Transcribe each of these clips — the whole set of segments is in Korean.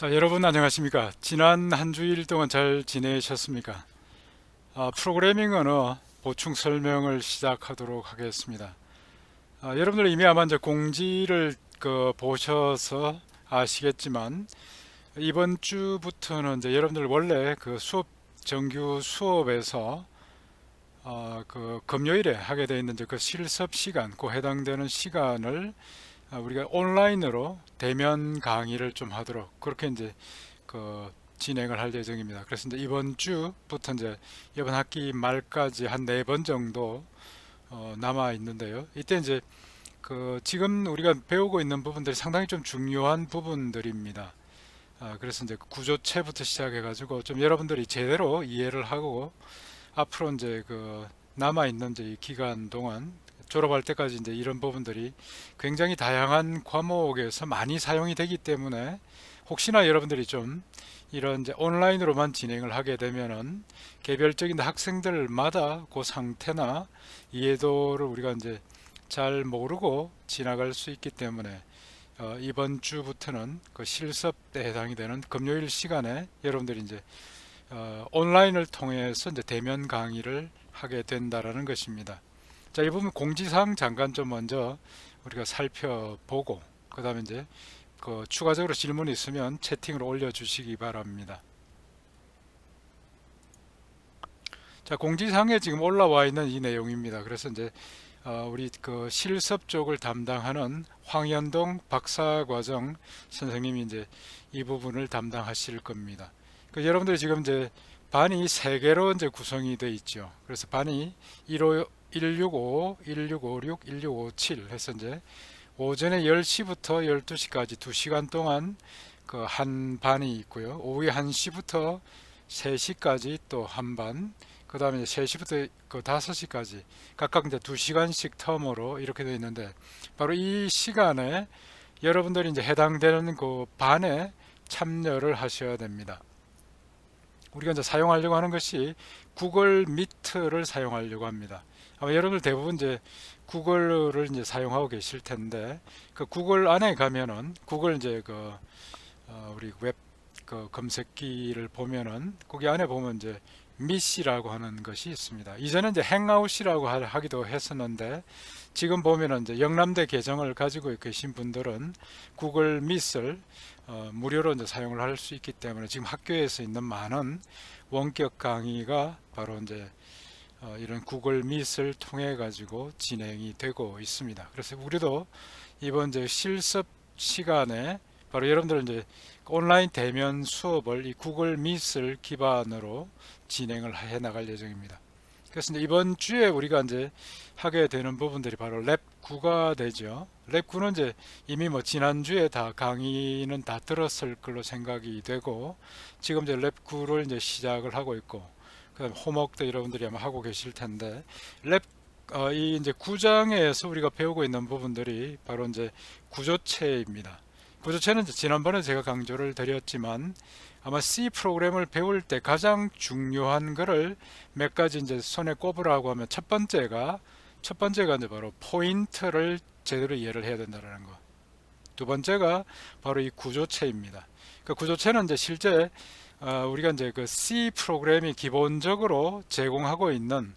자, 여러분 안녕하십니까? 지난 한 주일 동안 잘 지내셨습니까? 프로그래밍 언어 보충 설명을 시작하도록 하겠습니다. 여러분들 이미 아마 이제 공지를 보셔서 아시겠지만 이번 주부터는 이제 여러분들 원래 그 정규 수업에서 그 금요일에 하게 되어 있는 이제 그 실습 시간, 그 해당되는 시간을 우리가 온라인으로 대면 강의를 좀 하도록 그렇게 이제 진행을 할 예정입니다. 그래서 이제 이번 주부터 이제 이번 학기 말까지 한 네 번 정도 남아 있는데요. 이때 이제 지금 우리가 배우고 있는 부분들이 상당히 좀 중요한 부분들입니다. 그래서 이제 구조체부터 시작해 가지고 좀 여러분들이 제대로 이해를 하고 앞으로 이제 남아 있는 이제 이 기간 동안 졸업할 때까지 이제 이런 부분들이 굉장히 다양한 과목에서 많이 사용이 되기 때문에 혹시나 여러분들이 좀 이런 이제 온라인으로만 진행을 하게 되면은 개별적인 학생들마다 그 상태나 이해도를 우리가 이제 잘 모르고 지나갈 수 있기 때문에 이번 주부터는 그 실습에 해당이 되는 금요일 시간에 여러분들이 이제 온라인을 통해서 이제 대면 강의를 하게 된다라는 것입니다. 자, 이 부분 공지사항 잠깐 좀 먼저 우리가 살펴보고 그 다음에 이제 추가적으로 질문이 있으면 채팅으로 올려주시기 바랍니다. 자, 공지사항에 지금 올라와 있는 이 내용입니다. 그래서 이제 우리 실습 쪽을 담당하는 황현동 박사과정 선생님이 이제 이 부분을 담당하실 겁니다. 여러분들이 지금 이제 반이 세 개로 이제 구성이 되어 있죠. 그래서 반이 165, 1656, 1657 해서 이제 오전에 10시부터 12시까지 2시간 동안 한 반이 있고요. 오후에 1시부터 3시까지 또 한 반, 그 다음에 3시부터 5시까지 각각 이제 2시간씩 텀으로 이렇게 되어 있는데 바로 이 시간에 여러분들이 이제 해당되는 그 반에 참여를 하셔야 됩니다. 우리가 이제 사용하려고 하는 것이 구글 미트를 사용하려고 합니다. 아마 여러분들 대부분 이제 구글을 이제 사용하고 계실 텐데 그 구글 안에 가면은 구글 이제 우리 웹 검색기를 보면은 거기 안에 보면 이제 미시라고 하는 것이 있습니다. 이전에 이제 행아웃이라고 하기도 했었는데 지금 보면은 이제 영남대 계정을 가지고 계신 분들은 구글 밑을 무료로 이제 사용을 할 수 있기 때문에 지금 학교에서 있는 많은 원격 강의가 바로 이제 이런 구글 밑을 통해 가지고 진행이 되고 있습니다. 그래서 우리도 이번 이제 실습 시간에 바로 여러분들은 이제 온라인 대면 수업을 이 구글 밑을 기반으로 진행을 해 나갈 예정입니다. 그래서 이제 이번 주에 우리가 이제 하게 되는 부분들이 바로 랩 9가 되죠. 랩 9는 이제 이미 뭐 지난주에 다 강의는 다 들었을 걸로 생각이 되고 지금 이제 랩 9를 이제 시작을 하고 있고 그다음 홈워크도 여러분들이 아마 하고 계실 텐데 랩 이 이제 9장에서 우리가 배우고 있는 부분들이 바로 이제 구조체입니다. 구조체는 이제 지난번에 제가 강조를 드렸지만 아마 C 프로그램을 배울 때 가장 중요한 거를 몇 가지 이제 손에 꼽으라고 하면 첫 번째가 이제 바로 포인트를 제대로 이해를 해야 된다는 거. 두 번째가 바로 이 구조체입니다. 그 구조체는 이제 실제 우리가 이제 그 C 프로그램이 기본적으로 제공하고 있는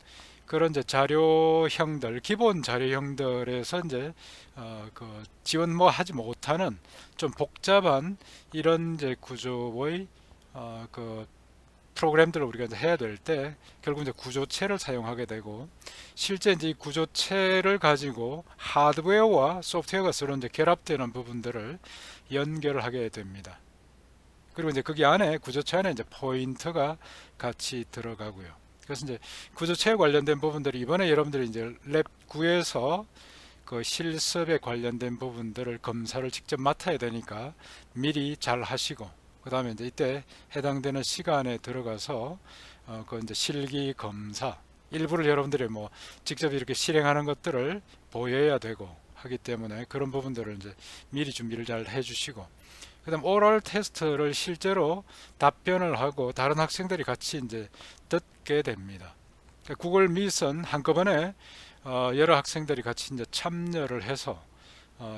그런 이제 자료형들, 기본 자료형들에서 이제 지원 뭐 하지 못하는 좀 복잡한 이런 이제 구조의 프로그램들을 우리가 이제 해야 될 때 결국 이제 구조체를 사용하게 되고 실제 이제 이 구조체를 가지고 하드웨어와 소프트웨어가 서로 이제 결합되는 부분들을 연결을 하게 됩니다. 그리고 이제 거기 안에 구조체 안에 이제 포인트가 같이 들어가고요. 그래서 이제 구조체에 관련된 부분들이 이번에 여러분들이 이제 랩 9에서 그 실습에 관련된 부분들을 검사를 직접 맡아야 되니까 미리 잘 하시고 그 다음에 이제 이때 해당되는 시간에 들어가서 그 이제 실기 검사 일부를 여러분들이 뭐 직접 이렇게 실행하는 것들을 보여야 되고 하기 때문에 그런 부분들을 이제 미리 준비를 잘 해주시고 그다음 오럴 테스트를 실제로 답변을 하고 다른 학생들이 같이 이제 듣게 됩니다. 구글 미선 한꺼번에 여러 학생들이 같이 이제 참여를 해서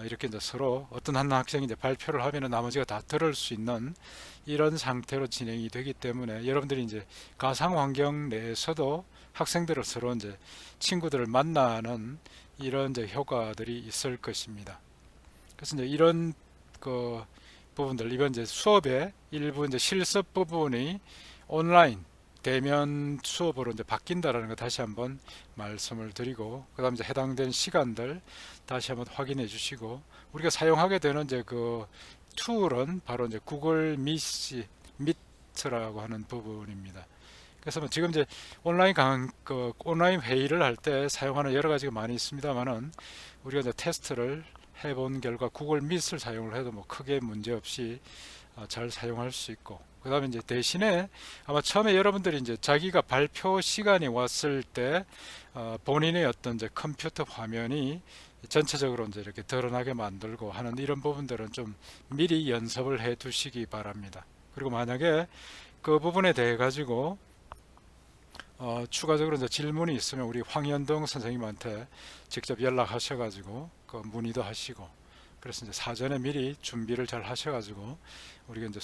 이렇게 이제 서로 어떤 한 학생이 이제 발표를 하면은 나머지가 다 들을 수 있는 이런 상태로 진행이 되기 때문에 여러분들이 이제 가상 환경 내에서도 학생들을 서로 이제 친구들을 만나는 이런 이제 효과들이 있을 것입니다. 그래서 이제 이런 그 부분들 이번 이제 수업의 일부 이제 실습 부분이 온라인 대면 수업으로 이제 바뀐다라는 거 다시 한번 말씀을 드리고, 그다음 이제 해당된 시간들 다시 한번 확인해 주시고, 우리가 사용하게 되는 이제 그 툴은 바로 이제 구글 미트라고 하는 부분입니다. 그래서 뭐 지금 이제 온라인 회의를 할 때 사용하는 여러 가지가 많이 있습니다만은, 우리가 이제 테스트를 해본 결과 구글 미트를 사용을 해도 뭐 크게 문제 없이 잘 사용할 수 있고, 그 다음에 이제 대신에 아마 처음에 여러분들이 이제 자기가 발표 시간이 왔을 때 본인의 어떤 이제 컴퓨터 화면이 전체적으로 이제 이렇게 드러나게 만들고 하는 이런 부분들은 좀 미리 연습을 해 두시기 바랍니다. 그리고 만약에 그 부분에 대해 가지고 추가적으로 이제 질문이 있으면 우리 황현동 선생님한테 직접 연락하셔가지고 그 문의도 하시고, 그래서 이제 사전에 미리 준비를 잘 하셔가지고 우리가 이제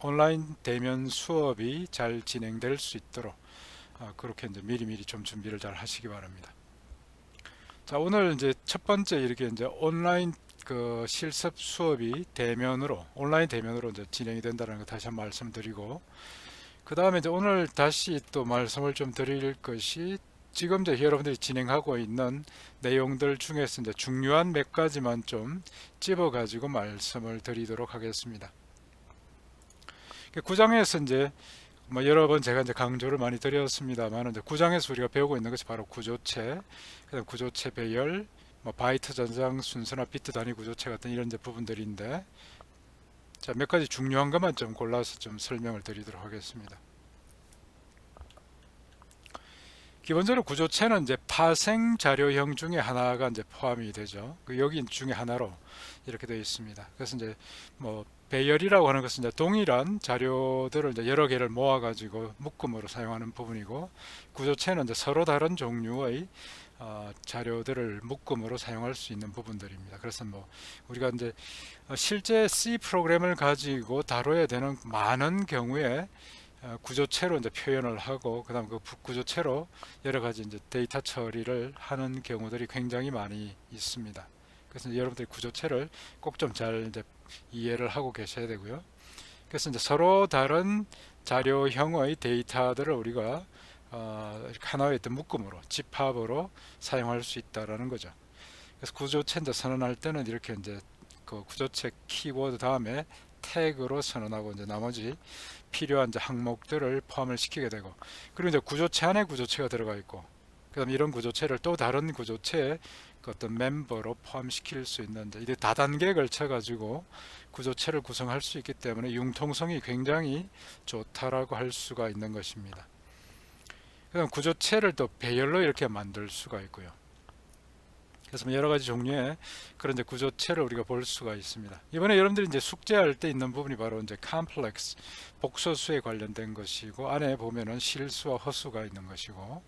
온라인 대면 수업이 잘 진행될 수 있도록 그렇게 이제 미리미리 좀 준비를 잘 하시기 바랍니다. 자, 오늘 이제 첫 번째 이렇게 이제 온라인 그 실습 수업이 온라인 대면으로 이제 진행이 된다는 거 다시 한번 말씀드리고, 그 다음에 이제 오늘 다시 또 말씀을 좀 드릴 것이, 지금 이제 여러분들이 진행하고 있는 내용들 중에서 이제 중요한 몇 가지만 좀 집어 가지고 말씀을 드리도록 하겠습니다. 9장에서 이제 뭐 여러 번 제가 이제 강조를 많이 드렸습니다만, 이제 9장에서 우리가 배우고 있는 것이 바로 구조체, 그다음 구조체 배열, 뭐 바이트 전장 순서나 비트 단위 구조체 같은 이런 이제 부분들인데, 자, 몇 가지 중요한 것만 좀 골라서 좀 설명을 드리도록 하겠습니다. 기본적으로 구조체는 이제 파생 자료형 중에 하나가 이제 포함이 되죠. 여기 중에 하나로 이렇게 되어 있습니다. 그래서 이제 뭐 배열이라고 하는 것은 이제 동일한 자료들을 이제 여러 개를 모아 가지고 묶음으로 사용하는 부분이고, 구조체는 이제 서로 다른 종류의 자료들을 묶음으로 사용할 수 있는 부분들입니다. 그래서 뭐 우리가 이제 실제 C 프로그램을 가지고 다뤄야 되는 많은 경우에 구조체로 이제 표현을 하고, 그다음 그 구조체로 여러 가지 이제 데이터 처리를 하는 경우들이 굉장히 많이 있습니다. 그래서 여러분들이 구조체를 꼭 좀 잘 이제 이해를 하고 계셔야 되고요. 그래서 이제 서로 다른 자료형의 데이터들을 우리가 이렇게 하나의 어떤 묶음으로 집합으로 사용할 수 있다라는 거죠. 그래서 구조체 이제 선언할 때는 이렇게 이제 그 구조체 키워드 다음에 태그로 선언하고 이제 나머지 필요한 이제 항목들을 포함을 시키게 되고, 그리고 이제 구조체 안에 구조체가 들어가 있고, 그다음 이런 구조체를 또 다른 구조체의 그 어떤 멤버로 포함시킬 수 있는 이제 다단계에 걸쳐 가지고 구조체를 구성할 수 있기 때문에 융통성이 굉장히 좋다라고 할 수가 있는 것입니다. 그다음 구조체를 또 배열로 이렇게 만들 수가 있고요. 그래서 여러 가지 종류의 그런 이제 구조체를 우리가 볼 수가 있습니다. 이번에 여러분들이 이제 숙제할 때 있는 부분이 바로 이제 컴플렉스 복소수에 관련된 것이고, 안에 보면은 실수와 허수가 있는 것이고,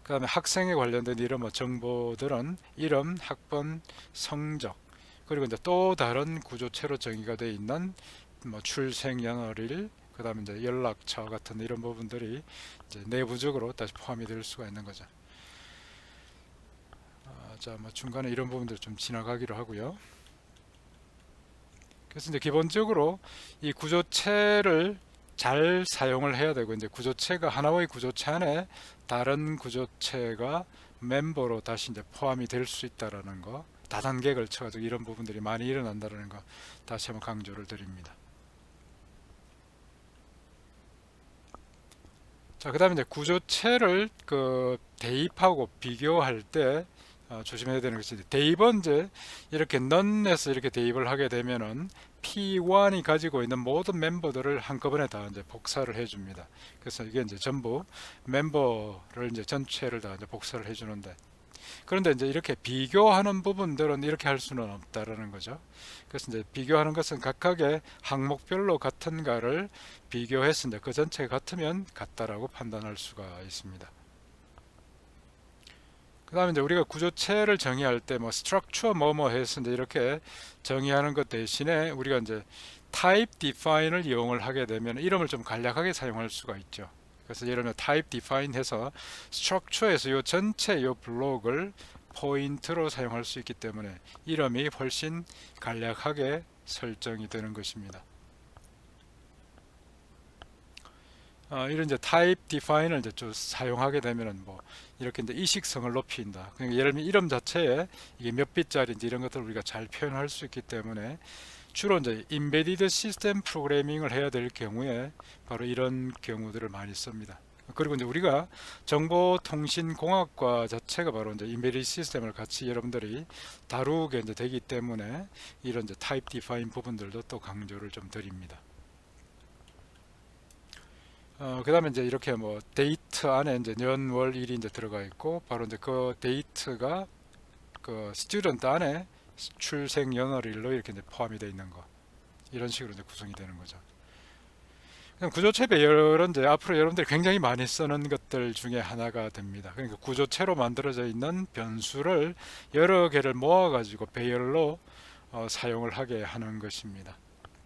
그 다음에 학생에 관련된 이런 뭐 정보들은 이름, 학번, 성적, 그리고 이제 또 다른 구조체로 정의가 되어 있는 뭐 출생 연월일, 그 다음에 이제 연락처 같은 이런 부분들이 이제 내부적으로 다시 포함이 될 수가 있는 거죠. 자, 뭐 중간에 이런 부분들 좀 지나가기로 하고요. 그래서 이제 기본적으로 이 구조체를 잘 사용을 해야 되고, 이제 구조체가 하나의 구조체 안에 다른 구조체가 멤버로 다시 이제 포함이 될 수 있다라는 거, 다단계에 걸쳐가지고 이런 부분들이 많이 일어난다는 거 다시 한번 강조를 드립니다. 자, 그 다음에 이제 구조체를 그 대입하고 비교할 때 조심해야 되는 것이, 대입은 이제 이렇게 넌에서 이렇게 대입을 하게 되면은 P1이 가지고 있는 모든 멤버들을 한꺼번에 다 이제 복사를 해줍니다. 그래서 이게 이제 전부 멤버를 이제 전체를 다 이제 복사를 해주는데, 그런데 이제 이렇게 비교하는 부분들은 이렇게 할 수는 없다라는 거죠. 그래서 이제 비교하는 것은 각각의 항목별로 같은가를 비교해서 이제 그 전체가 같으면 같다라고 판단할 수가 있습니다. 그 다음에 이제 우리가 구조체를 정의할 때 뭐 structure 뭐뭐 해서 이제 이렇게 정의하는 것 대신에 우리가 이제 type define을 이용을 하게 되면 이름을 좀 간략하게 사용할 수가 있죠. 그래서 예를 들면 type define 해서 structure에서 요 전체 요 블록을 포인트로 사용할 수 있기 때문에 이름이 훨씬 간략하게 설정이 되는 것입니다. 이런 이제 type define을 이제 좀 사용하게 되면은 뭐 이렇게 이제 이식성을 높인다. 그러니까 예를 들면 이름 자체에 이게 몇 bit짜리인지 이런 것들을 우리가 잘 표현할 수 있기 때문에 주로 이제 embedded 시스템 프로그래밍을 해야 될 경우에 바로 이런 경우들을 많이 씁니다. 그리고 이제 우리가 정보통신공학과 자체가 바로 이제 embedded 시스템을 같이 여러분들이 다루게 이제 되기 때문에 이런 이제 type define 부분들도 또 강조를 좀 드립니다. 그 다음에 이제 이렇게 뭐 데이트 안에 이제 년, 월, 일이 이제 들어가 있고 바로 이제 그 데이트가 그 스튜던트 안에 출생 연월일로 이렇게 이제 포함이 되어 있는 거 이런 식으로 이제 구성이 되는 거죠. 구조체 배열은 이제 앞으로 여러분들이 굉장히 많이 쓰는 것들 중에 하나가 됩니다. 그러니까 구조체로 만들어져 있는 변수를 여러 개를 모아 가지고 배열로 사용을 하게 하는 것입니다.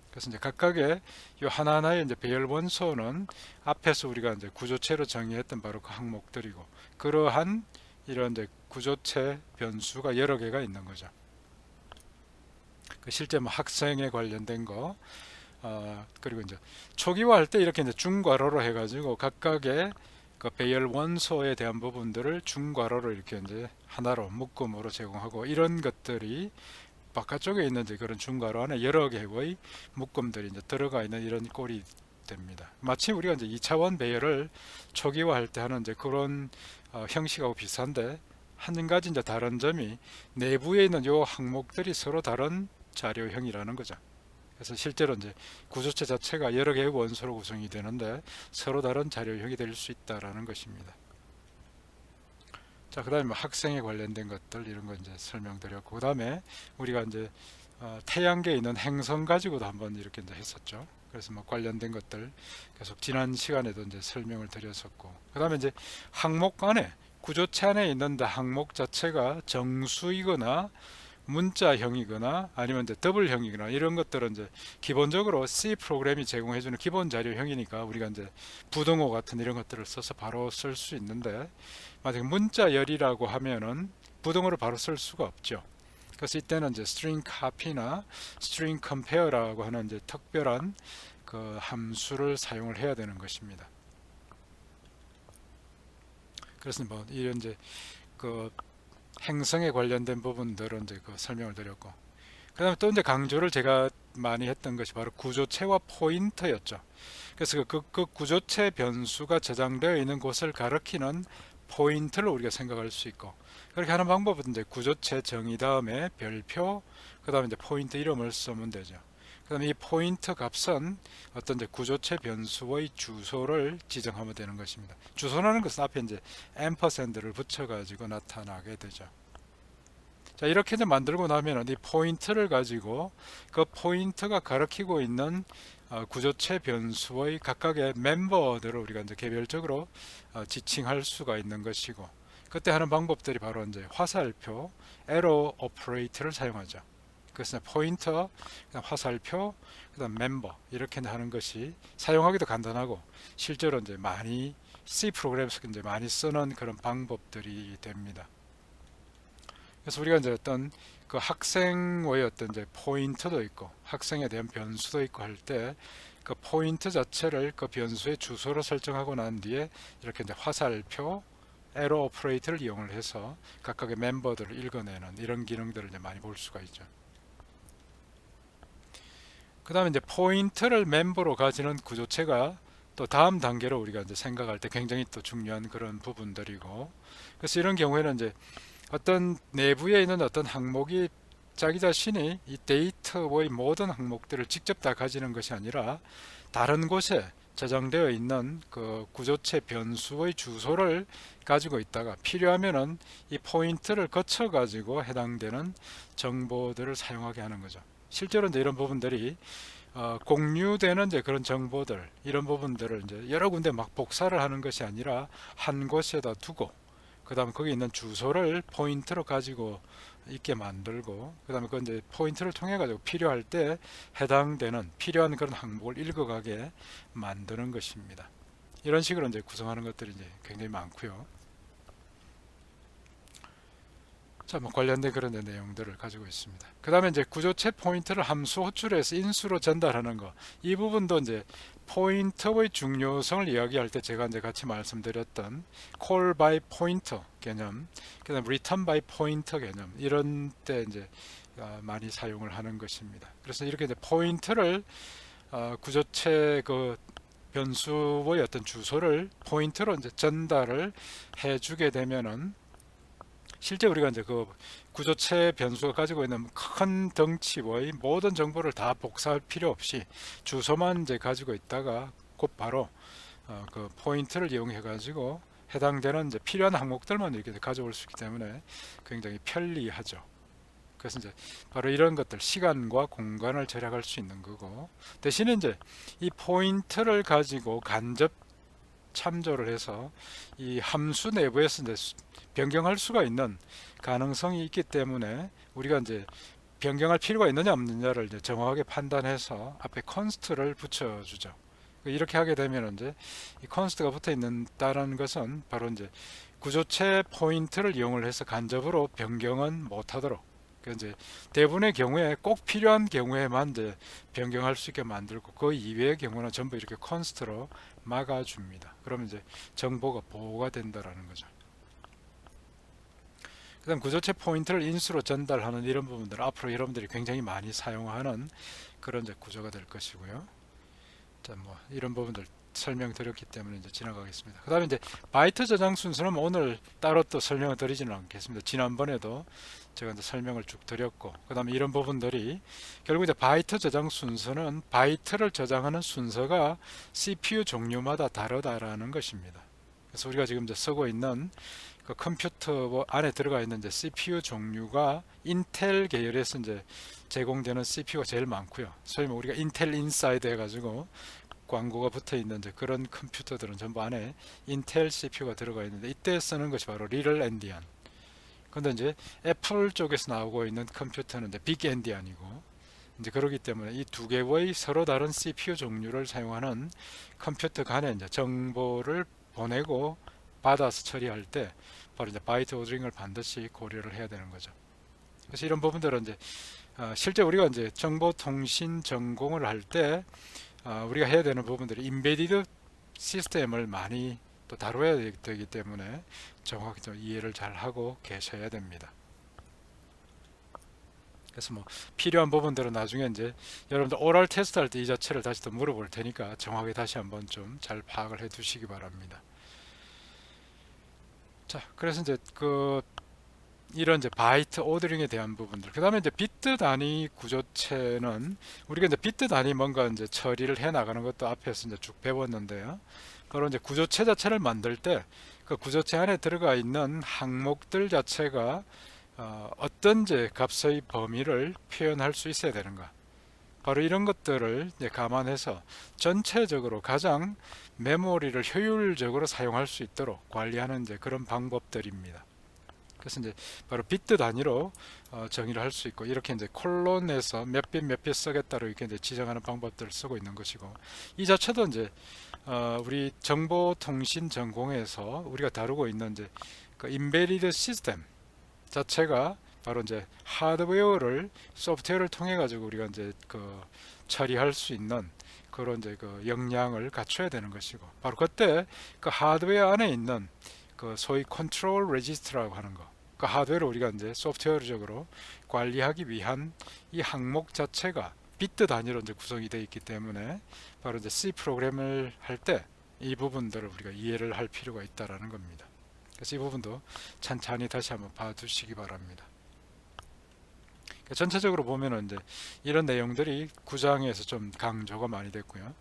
그래서 이제 각각의 이 하나하나의 이제 배열 원소는 앞에서 우리가 이제 구조체로 정의했던 바로 그 항목들이고 그러한 이런 이제 구조체 변수가 여러 개가 있는 거죠. 실제 뭐 학생에 관련된 거, 그리고 이제 초기화할 때 이렇게 이제 중괄호로 해가지고 각각의 그 배열 원소에 대한 부분들을 중괄호로 이렇게 이제 하나로 묶음으로 제공하고 이런 것들이 바깥쪽에 있는 이제 그런 중괄호 안에 여러 개의 묶음들이 이제 들어가 있는 이런 꼴이 됩니다. 마치 우리가 이제 2차원 배열을 초기화할 때 하는 이제 그런 형식하고 비슷한데 한 가지 이제 다른 점이 내부에 있는 요 항목들이 서로 다른 자료형이라는 거죠. 그래서 실제로 이제 구조체 자체가 여러 개의 원소로 구성이 되는데 서로 다른 자료형이 될 수 있다라는 것입니다. 자, 그다음에 뭐 학생에 관련된 것들 이런 거 이제 설명드렸고, 그다음에 우리가 이제 태양계에 있는 행성 가지고도 한번 이렇게 이제 했었죠. 그래서 뭐 관련된 것들 계속 지난 시간에도 이제 설명을 드렸었고, 그다음에 이제 항목 안에 구조체 안에 있는 항목 자체가 정수이거나 문자형이거나 아니면 이제 더블형이거나 이런 것들은 이제 기본적으로 C 프로그램이 제공해주는 기본 자료형이니까 우리가 이제 부등호 같은 이런 것들을 써서 바로 쓸 수 있는데 만약 문자열이라고 하면은 부등호를 바로 쓸 수가 없죠. 그래서 이때는 이제 string copy나 string compare라고 하는 이제 특별한 그 함수를 사용을 해야 되는 것입니다. 그래서 뭐 이런 이제 그 행성에 관련된 부분들은 이제 그 설명을 드렸고, 그 다음에 또 이제 강조를 제가 많이 했던 것이 바로 구조체와 포인터였죠. 그래서 그 구조체 변수가 저장되어 있는 곳을 가리키는 포인트를 우리가 생각할 수 있고, 그렇게 하는 방법은 이제 구조체 정의 다음에 별표, 그 다음에 이제 포인트 이름을 쓰면 되죠. 그 다음에 이 포인트 값은 어떤 이제 구조체 변수의 주소를 지정하면 되는 것입니다. 주소라는 것은 앞에 이제 앰퍼샌드를 붙여가지고 나타나게 되죠. 자, 이렇게 이제 만들고 나면 이 포인트를 가지고 그 포인트가 가리키고 있는 구조체 변수의 각각의 멤버들을 우리가 이제 개별적으로 지칭할 수가 있는 것이고, 그때 하는 방법들이 바로 이제 화살표, 에로 오퍼레이터를 사용하죠. 그래서 포인터, 그다음 화살표, 그다음 멤버 이렇게 하는 것이 사용하기도 간단하고 실제로 이제 많이 C 프로그램에서 이제 많이 쓰는 그런 방법들이 됩니다. 그래서 우리가 이제 어떤 그 학생의 어떤 이제 포인트도 있고 학생에 대한 변수도 있고 할 때 그 포인트 자체를 그 변수의 주소로 설정하고 난 뒤에 이렇게 이제 화살표, 에러 오퍼레이터를 이용을 해서 각각의 멤버들을 읽어내는 이런 기능들을 이제 많이 볼 수가 있죠. 그 다음에 이제 포인트를 멤버로 가지는 구조체가 또 다음 단계로 우리가 이제 생각할 때 굉장히 또 중요한 그런 부분들이고, 그래서 이런 경우에는 이제 어떤 내부에 있는 어떤 항목이 자기 자신이 이 데이터의 모든 항목들을 직접 다 가지는 것이 아니라 다른 곳에 저장되어 있는 그 구조체 변수의 주소를 가지고 있다가 필요하면은 이 포인트를 거쳐 가지고 해당되는 정보들을 사용하게 하는 거죠. 실제로 이제 이런 부분들이 공유되는 이제 그런 정보들 이런 부분들을 이제 여러 군데 막 복사를 하는 것이 아니라 한 곳에다 두고 그 다음에 거기 있는 주소를 포인트로 가지고 있게 만들고, 그 다음에 그 이제 포인트를 통해 가지고 필요할 때 해당되는 필요한 그런 항목을 읽어가게 만드는 것입니다. 이런 식으로 이제 구성하는 것들이 이제 굉장히 많고요. 자, 뭐 관련된 그런 내용들을 가지고 있습니다. 그 다음에 이제 구조체 포인트를 함수 호출해서 인수로 전달하는 거, 이 부분도 이제 포인터의 중요성을 이야기할 때 제가 이제 같이 말씀드렸던 call by pointer 개념, 그다음 return by pointer 개념, 이런 때 이제 많이 사용을 하는 것입니다. 그래서 이렇게 이제 포인트를 구조체 그 변수의 어떤 주소를 포인트로 이제 전달을 해주게 되면은 실제 우리가 이제 그 구조체 변수가 가지고 있는 큰 덩치의 모든 정보를 다 복사할 필요 없이 주소만 이제 가지고 있다가 곧바로 그 포인트를 이용해 가지고 해당되는 이제 필요한 항목들만 이렇게 가져올 수 있기 때문에 굉장히 편리하죠. 그래서 이제 바로 이런 것들, 시간과 공간을 절약할 수 있는 거고, 대신에 이제 이 포인트를 가지고 간접 참조를 해서 이 함수 내부에서 이제 변경할 수가 있는 가능성이 있기 때문에 우리가 이제 변경할 필요가 있느냐 없느냐를 이제 정확하게 판단해서 앞에 const를 붙여주죠. 이렇게 하게 되면 이제 이 const가 붙어 있는다는 것은 바로 이제 구조체 포인트를 이용을 해서 간접으로 변경은 못하도록, 이제 대부분의 경우에 꼭 필요한 경우에만 이제 변경할 수 있게 만들고 그 이외의 경우는 전부 이렇게 const로 막아줍니다. 그러면 이제 정보가 보호가 된다라는 거죠. 그 다음 구조체 포인트를 인수로 전달하는 이런 부분들, 앞으로 여러분들이 굉장히 많이 사용하는 그런 이제 구조가 될 것이고요. 자, 뭐 이런 부분들 설명드렸기 때문에 이제 지나가겠습니다. 그 다음에 이제 바이트 저장 순서는 오늘 따로 또 설명을 드리지는 않겠습니다. 지난번에도 제가 이제 설명을 쭉 드렸고, 그 다음에 이런 부분들이 결국 이제 바이트 저장 순서는 바이트를 저장하는 순서가 CPU 종류마다 다르다라는 것입니다. 그래서 우리가 지금 이제 쓰고 있는 그 컴퓨터 안에 들어가 있는 이제 CPU 종류가 인텔 계열에서 이제 제공되는 CPU가 제일 많고요. 소위 뭐 우리가 인텔 인사이드 해가지고 광고가 붙어 있는 이제 그런 컴퓨터들은 전부 안에 인텔 CPU가 들어가 있는데, 이때 쓰는 것이 바로 리틀 엔디안. 근데 이제 애플 쪽에서 나오고 있는 컴퓨터는 이제 빅 엔디안이고, 이제 그렇기 때문에 이 두 개의 서로 다른 CPU 종류를 사용하는 컴퓨터 간에 이제 정보를 보내고 받아서 처리할 때 바로 이제 바이트 오더링을 반드시 고려를 해야 되는 거죠. 그래서 이런 부분들은 이제 실제 우리가 이제 정보통신 전공을 할 때 우리가 해야 되는 부분들이 인베디드 시스템을 많이 또 다뤄야 되기 때문에 정확히 좀 이해를 잘 하고 계셔야 됩니다. 그래서 뭐 필요한 부분들은 나중에 이제 여러분들 오럴 테스트 할 때 이 자체를 다시 또 물어볼 테니까 정확히 다시 한번 좀 잘 파악을 해 두시기 바랍니다. 자, 그래서 이제 이런 이제 바이트 오더링에 대한 부분들, 그 다음에 이제 비트 단위 구조체는 우리가 이제 비트 단위 뭔가 이제 처리를 해 나가는 것도 앞에서 이제 쭉 배웠는데요. 바로 이제 구조체 자체를 만들 때 그 구조체 안에 들어가 있는 항목들 자체가 어떤 이제 값의 범위를 표현할 수 있어야 되는가, 바로 이런 것들을 이제 감안해서 전체적으로 가장 메모리를 효율적으로 사용할 수 있도록 관리하는 이제 그런 방법들입니다. 그래서 이제 바로 비트 단위로 정의를 할 수 있고, 이렇게 이제 콜론에서 몇 빗 쓰겠다로 이렇게 이제 지정하는 방법들을 쓰고 있는 것이고, 이 자체도 이제 우리 정보통신 전공에서 우리가 다루고 있는 이제 그 인베리드 시스템 자체가 바로 이제 하드웨어를 소프트웨어를 통해 가지고 우리가 이제 처리할 수 있는 그런 이제 그 역량을 갖춰야 되는 것이고, 바로 그때 그 하드웨어 안에 있는 그 소위 컨트롤 레지스터라고 하는 거, 그 하드웨어를 우리가 이제 소프트웨어적으로 관리하기 위한 이 항목 자체가 비트 단위로 이제 구성이 되어 있기 때문에 바로 이제 C 프로그램을 할 때 이 부분들을 우리가 이해를 할 필요가 있다라는 겁니다. 그래서 이 부분도 찬찬히 다시 한번 봐두시기 바랍니다. 전체적으로 보면은 이제 이런 내용들이 9장에서 좀 강조가 많이 됐고요.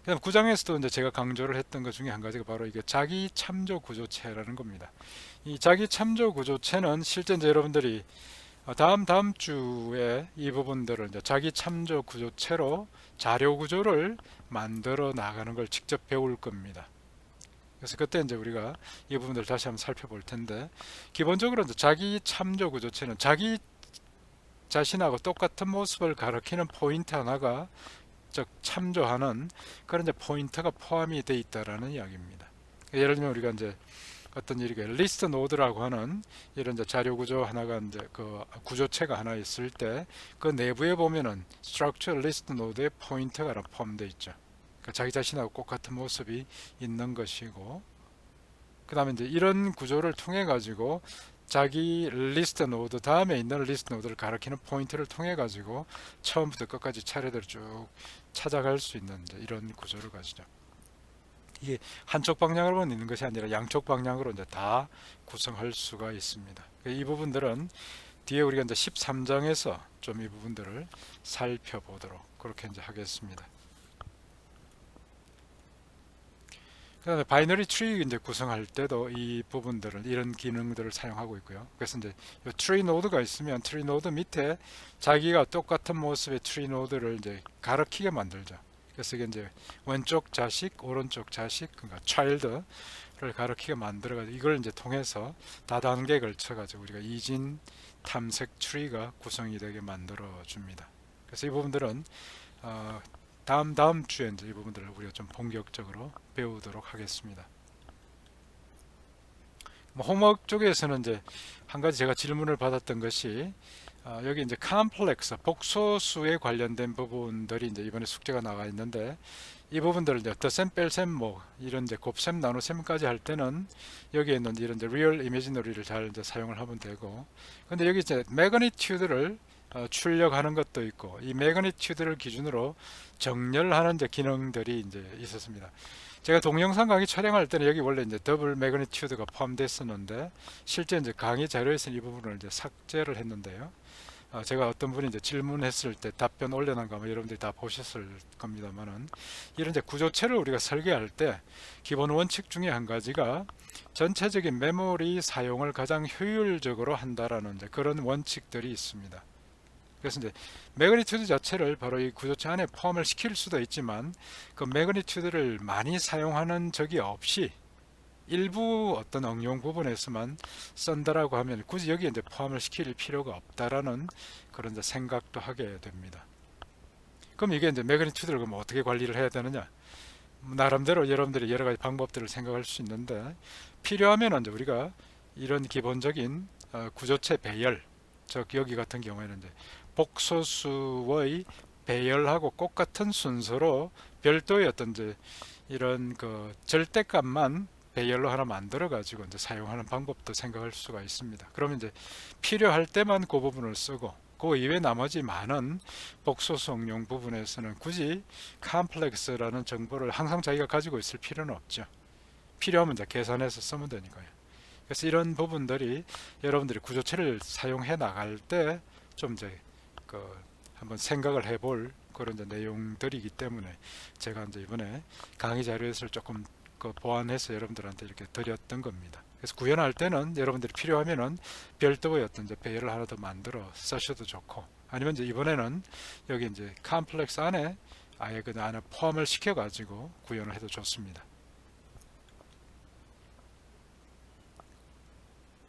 그다음 9장에서도 이제 제가 강조를 했던 것 중에 한 가지가 바로 이게 자기 참조 구조체라는 겁니다. 이 자기 참조 구조체는 실제 이제 여러분들이 다음 주에 이 부분들을 이제 자기 참조 구조체로 자료 구조를 만들어 나가는 걸 직접 배울 겁니다. 그래서 그때 이제 우리가 이 부분들 다시 한번 살펴볼 텐데, 기본적으로 이제 자기 참조 구조체는 자기 자신하고 똑같은 모습을 가리키는 포인트 하나가, 즉 참조하는 그런 이제 포인트가 포함이 되어 있다라는 이야기입니다. 예를 들면 우리가 이제 어떤 이렇게 리스트 노드라고 하는 이런 이제 자료 구조 하나가 이제 그 구조체가 하나 있을 때 그 내부에 보면은 structure list 노드의 포인트가 하나 포함되어 있죠. 그러니까 자기 자신하고 똑같은 모습이 있는 것이고, 그 다음에 이제 이런 구조를 통해 가지고 자기 리스트 노드 다음에 있는 리스트 노드를 가리키는 포인트를 통해 가지고 처음부터 끝까지 차례대로 쭉 찾아갈 수 있는 이제 이런 구조를 가지죠. 이게 한쪽 방향으로만 있는 것이 아니라 양쪽 방향으로 이제 다 구성할 수가 있습니다. 이 부분들은 뒤에 우리가 이제 13장에서 좀 이 부분들을 살펴보도록 그렇게 이제 하겠습니다. 그다음에 바이너리 트리 이제 구성할 때도 이 부분들을, 이런 기능들을 사용하고 있고요. 그래서 이제 이 트리 노드가 있으면 트리 노드 밑에 자기가 똑같은 모습의 트리 노드를 이제 가리키게 만들죠. 그래서 이게 이제 왼쪽 자식, 오른쪽 자식, 그러니까 child를 가리키게 만들어가지고 이걸 이제 통해서 다단계에 걸쳐가지고 우리가 이진 탐색 트리가 구성이 되게 만들어 줍니다. 그래서 이 부분들은 다음 주에 이제 이 부분들을 우리가 좀 본격적으로 배우도록 하겠습니다. 홈워크 쪽에서는 이제 한 가지 제가 질문을 받았던 것이 여기 이제 컴플렉스 복소수에 관련된 부분들이 이제 이번에 숙제가 나와 있는데, 이 부분들을 이제 덧셈, 뺄셈, 뭐 이런 이제 곱셈, 나눗셈까지 할 때는 여기에 있는 이런 이제 리얼 이미지너리를 잘 이제 사용을 하면 되고, 근데 여기 이제 매그니튜드를 출력하는 것도 있고, 이 매그니튜드를 기준으로 정렬하는 이제 기능들이 이제 있었습니다. 제가 동영상 강의 촬영할 때는 여기 원래 이제 더블 매그니튜드가 포함됐었는데, 실제 이제 강의 자료에서는 이 부분을 이제 삭제를 했는데요. 제가 어떤 분이 이제 질문했을 때 답변 올려놓은 거 아마 여러분들이 다 보셨을 겁니다만은, 이런 이제 구조체를 우리가 설계할 때 기본 원칙 중에 한 가지가 전체적인 메모리 사용을 가장 효율적으로 한다라는 이제 그런 원칙들이 있습니다. 그래서 이제 매그니튜드 자체를 바로 이 구조체 안에 포함을 시킬 수도 있지만, 그 매그니튜드를 많이 사용하는 적이 없이 일부 어떤 응용 부분에서만 쓴다라고 하면 굳이 여기에 이제 포함을 시킬 필요가 없다라는 그런 이제 생각도 하게 됩니다. 그럼 이게 이제 매그니튜드를 그럼 어떻게 관리를 해야 되느냐? 나름대로 여러분들이 여러 가지 방법들을 생각할 수 있는데, 필요하면 이제 우리가 이런 기본적인 구조체 배열, 즉 여기 같은 경우에는 이제 복소수의 배열하고 똑같은 순서로 별도의 어떤 이제 이런 그 절대값만 배열로 하나 만들어 가지고 이제 사용하는 방법도 생각할 수가 있습니다. 그러면 이제 필요할 때만 그 부분을 쓰고, 그 이외 나머지 많은 복소수 응용 부분에서는 굳이 컴플렉스라는 정보를 항상 자기가 가지고 있을 필요는 없죠. 필요하면 이제 계산해서 쓰면 되니까요. 그래서 이런 부분들이 여러분들이 구조체를 사용해 나갈 때 좀 이제 그 한번 생각을 해볼 그런 이제 내용들이기 때문에 제가 이제 이번에 강의 자료에서 조금 그 보완해서 여러분들한테 이렇게 드렸던 겁니다. 그래서 구현할 때는 여러분들이 필요하면은 별도의 어떤 이제 배열을 하나 더 만들어 쓰셔도 좋고, 아니면 이제 이번에는 여기 이제 컴플렉스 안에 아예 그 안에 포함을 시켜 가지고 구현을 해도 좋습니다.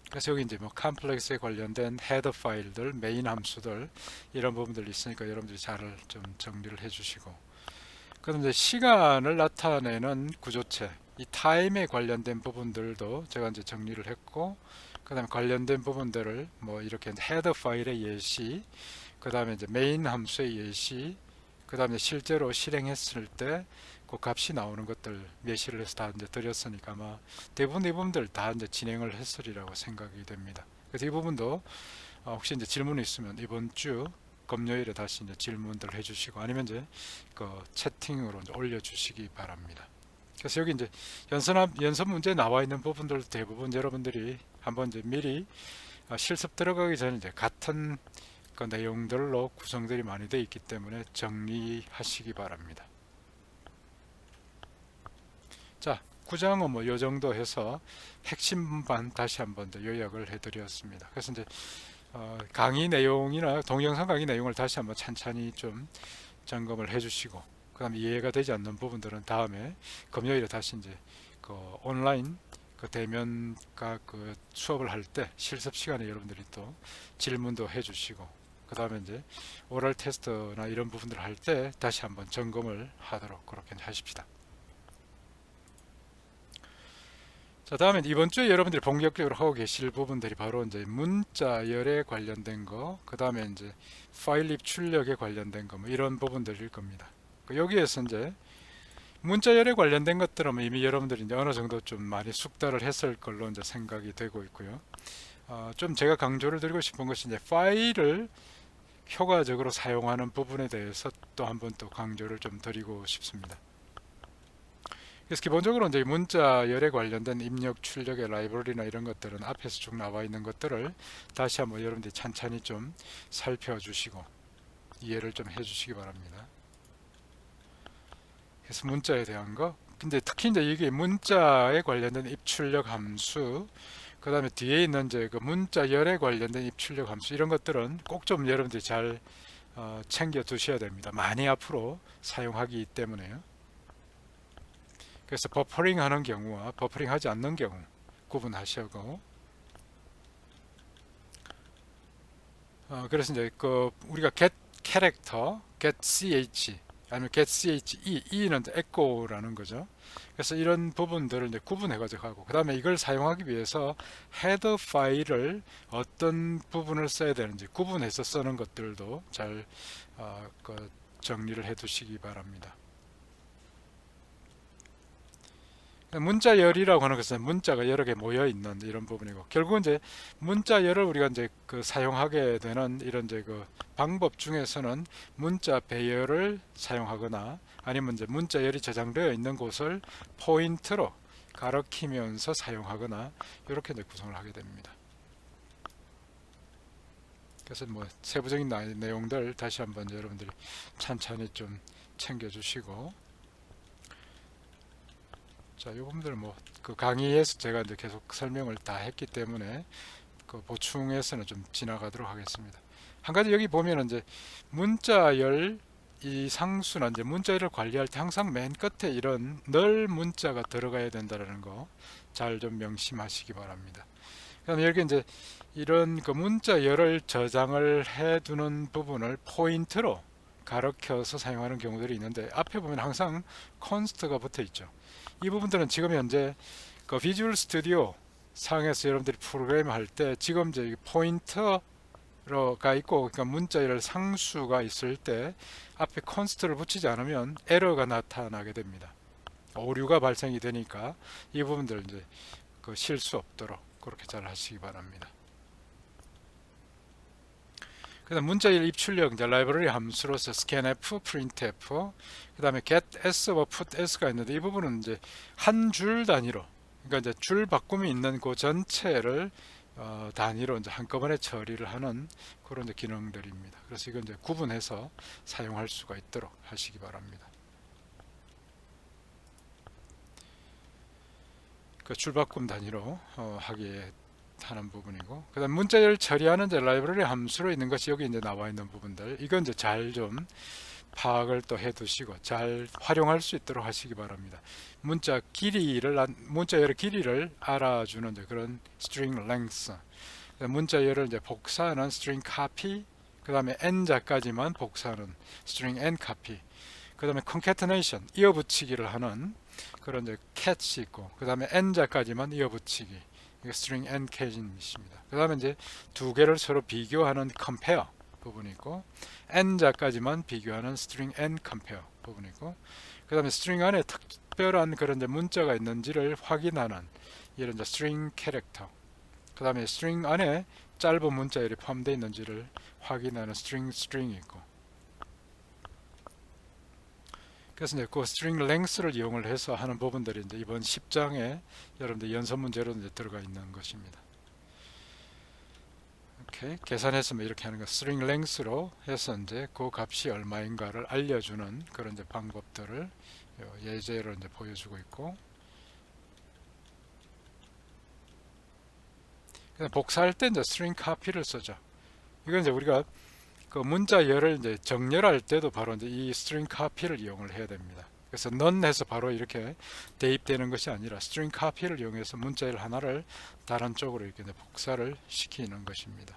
그래서 여기 이제 뭐 컴플렉스에 관련된 헤더 파일들, 메인 함수들 이런 부분들이 있으니까 여러분들이 잘 좀 정리를 해주시고, 그다음 이제 시간을 나타내는 구조체, 이 타임에 관련된 부분들도 제가 이제 정리를 했고, 그다음에 관련된 부분들을 뭐 이렇게 헤더 파일의 예시, 그다음에 이제 메인 함수의 예시, 그다음에 실제로 실행했을 때 그 값이 나오는 것들 예시를 해서 다 이제 드렸으니까 아마 대부분 이 부분들 다 이제 진행을 했으리라고 생각이 됩니다. 그래서 이 부분도 혹시 이제 질문이 있으면 이번 주 금요일에 다시 이제 질문들 해주시고, 아니면 이제 그 채팅으로 이제 올려주시기 바랍니다. 그래서 여기 이제 연습 문제 나와 있는 부분들 대부분 여러분들이 한번 이제 미리 실습 들어가기 전에 이제 같은 그 내용들로 구성들이 많이 되어 있기 때문에 정리하시기 바랍니다. 자, 9장은 뭐 요 정도 해서 핵심만 다시 한번 더 요약을 해드렸습니다. 그래서 이제 강의 내용이나 동영상 강의 내용을 다시 한번 찬찬히 좀 점검을 해주시고, 그 다음에 이해가 되지 않는 부분들은 다음에 금요일에 다시 이제 그 온라인 그 대면과 그 수업을 할 때 실습 시간에 여러분들이 또 질문도 해주시고 그 다음에 이제 오럴 테스트나 이런 부분들을 할 때 다시 한번 점검을 하도록 그렇게 하십시다. 자, 다음에 이번 주에 여러분들이 본격적으로 하고 계실 부분들이 바로 이제 문자열에 관련된 거, 그 다음에 이제 파일 입출력에 관련된 거, 뭐 이런 부분들일 겁니다. 여기에서 이제 문자열에 관련된 것들은 이미 여러분들이 이제 어느 정도 좀 많이 숙달을 했을 걸로 이제 생각이 되고 있고요. 좀 제가 강조를 드리고 싶은 것이 이제 파일을 효과적으로 사용하는 부분에 대해서 또 한번 또 강조를 좀 드리고 싶습니다. 그래서 기본적으로 이제 문자열에 관련된 입력 출력의 라이브러리나 이런 것들은 앞에서 쭉 나와 있는 것들을 다시 한번 여러분들이 찬찬히 좀 살펴주시고 이해를 좀 해주시기 바랍니다. 그래서 문자에 대한 거, 근데 특히 이제 이게 문자에 관련된 입출력 함수, 그 다음에 뒤에 있는 이제 그 문자열에 관련된 입출력 함수 이런 것들은 꼭 좀 여러분들이 잘 챙겨 두셔야 됩니다. 많이 앞으로 사용하기 때문에요. 그래서 버퍼링 하는 경우와 버퍼링 하지 않는 경우 구분하시고, 그래서 이제 그 우리가 get character, get ch 아니면 get che, e는 echo라는 거죠. 그래서 이런 부분들을 이제 구분해 가지고 하고, 그 다음에 이걸 사용하기 위해서 헤더 파일을 어떤 부분을 써야 되는지 구분해서 쓰는 것들도 잘 그 정리를 해 두시기 바랍니다. 문자열이라고 하는 것은 문자가 여러 개 모여 있는 이런 부분이고, 결국은 이제 문자열을 우리가 이제 그 사용하게 되는 이런 이제 그 방법 중에서는 문자 배열을 사용하거나 아니면 이제 문자열이 저장되어 있는 곳을 포인트로 가리키면서 사용하거나 이렇게 이제 구성을 하게 됩니다. 그래서 뭐 세부적인 내용들 다시 한번 여러분들이 찬찬히 좀 챙겨주시고, 자, 이 부분들 뭐 그 강의에서 제가 이제 계속 설명을 다 했기 때문에 그 보충해서는 좀 지나가도록 하겠습니다. 한 가지 여기 보면은 이제 문자열 이 상수나 이제 문자열을 관리할 때 항상 맨 끝에 이런 늘 문자가 들어가야 된다는 거 잘 좀 명심하시기 바랍니다. 그다음에 여기 이제 이런 그 문자열을 저장을 해두는 부분을 포인트로 가리켜서 사용하는 경우들이 있는데, 앞에 보면 항상 const가 붙어 있죠. 이 부분들은 지금 현재 그 비주얼 스튜디오 상에서 여러분들이 프로그램 할 때 지금 이제 포인터가 있고, 그러니까 문자열 상수가 있을 때 앞에 const를 붙이지 않으면 에러가 나타나게 됩니다. 오류가 발생이 되니까 이 부분들 이제 그 실수 없도록 그렇게 잘 하시기 바랍니다. 그다음 문자열 입출력 이제 라이브러리 함수로서 scanf, printf, 그다음에 getS와 putS가 있는데, 이 부분은 이제 한 줄 단위로, 그러니까 이제 줄 바꿈이 있는 그 전체를 단위로 이제 한꺼번에 처리를 하는 그런 이제 기능들입니다. 그래서 이건 이제 구분해서 사용할 수가 있도록 하시기 바랍니다. 그 줄 바꿈 단위로 하기에 하는 부분이고, 그다음 문자열 처리하는 이제 라이브러리 함수로 있는 것이 여기 이제 나와 있는 부분들, 이건 이제 잘 좀 파악을 또 해두시고 잘 활용할 수 있도록 하시기 바랍니다. 문자열의 길이를 알아주는 그런 string length, 문자열을 이제 복사하는 string copy, 그 다음에 n자까지만 복사하는 string n copy, 그 다음에 concatenation 이어붙이기를 하는 그런 이제 catch 있고, 그 다음에 n자까지만 이어붙이기, string n cat입니다. 그 다음에 이제 두 개를 서로 비교하는 compare 부분이 있고, n자까지만 비교하는 string n compare 부분이 있고, 그 다음에 string 안에 특별한 그런 이제 문자가 있는지를 확인하는 이런 이제 string character, 그 다음에 string 안에 짧은 문자열이 포함되어 있는지를 확인하는 string이 있고, 그래서 이제 그 string length를 이용을 해서 하는 부분들이 이제 이번 10장에 여러분들 연습 문제로 이제 들어가 있는 것입니다. 이렇게 계산해서 뭐 이렇게 하는 거 string length로 해서 이제 그 값이 얼마인가를 알려주는 그런 이제 방법들을 예제로 이제 보여주고 있고, 그냥 복사할 때 이제 string copy를 쓰죠. 이건 이제 우리가 그 문자열을 이제 정렬할 때도 바로 이제 이 string copy를 이용을 해야 됩니다. 그래서 none 해서 바로 이렇게 대입되는 것이 아니라 string copy를 이용해서 문자열 하나를 다른 쪽으로 이렇게 복사를 시키는 것입니다.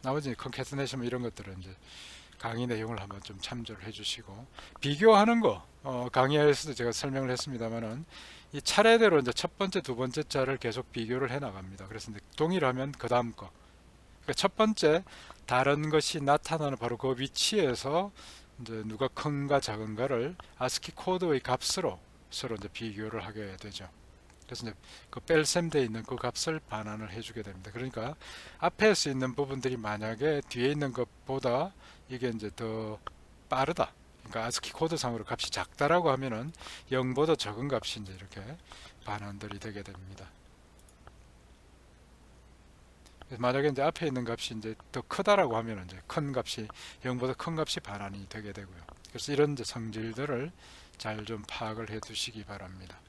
나머지 concatenation 이런 것들은 이제 강의 내용을 한번 좀 참조를 해주시고, 비교하는 거 강의에서도 제가 설명을 했습니다만은 이 차례대로 이제 첫 번째, 두 번째 자를 계속 비교를 해 나갑니다. 그래서 이제 동일하면 그 다음 거. 그러니까 첫 번째 다른 것이 나타나는 바로 그 위치에서 이제 누가 큰가 작은가를 아스키 코드의 값으로 서로 이제 비교를 하게 되죠. 그래서 이제 그 뺄셈되어 있는 그 값을 반환을 해주게 됩니다. 그러니까 앞에 서 있는 부분들이 만약에 뒤에 있는 것보다 이게 이제 더 빠르다. 그러니까 아스키 코드상으로 값이 작다라고 하면은 0보다 적은 값이 이제 이렇게 반환들이 되게 됩니다. 그래서 만약에 이제 앞에 있는 값이 이제 더 크다라고 하면 이제 큰 값이 0보다 큰 값이 반환이 되게 되고요. 그래서 이런 이제 성질들을 잘 좀 파악을 해 두시기 바랍니다.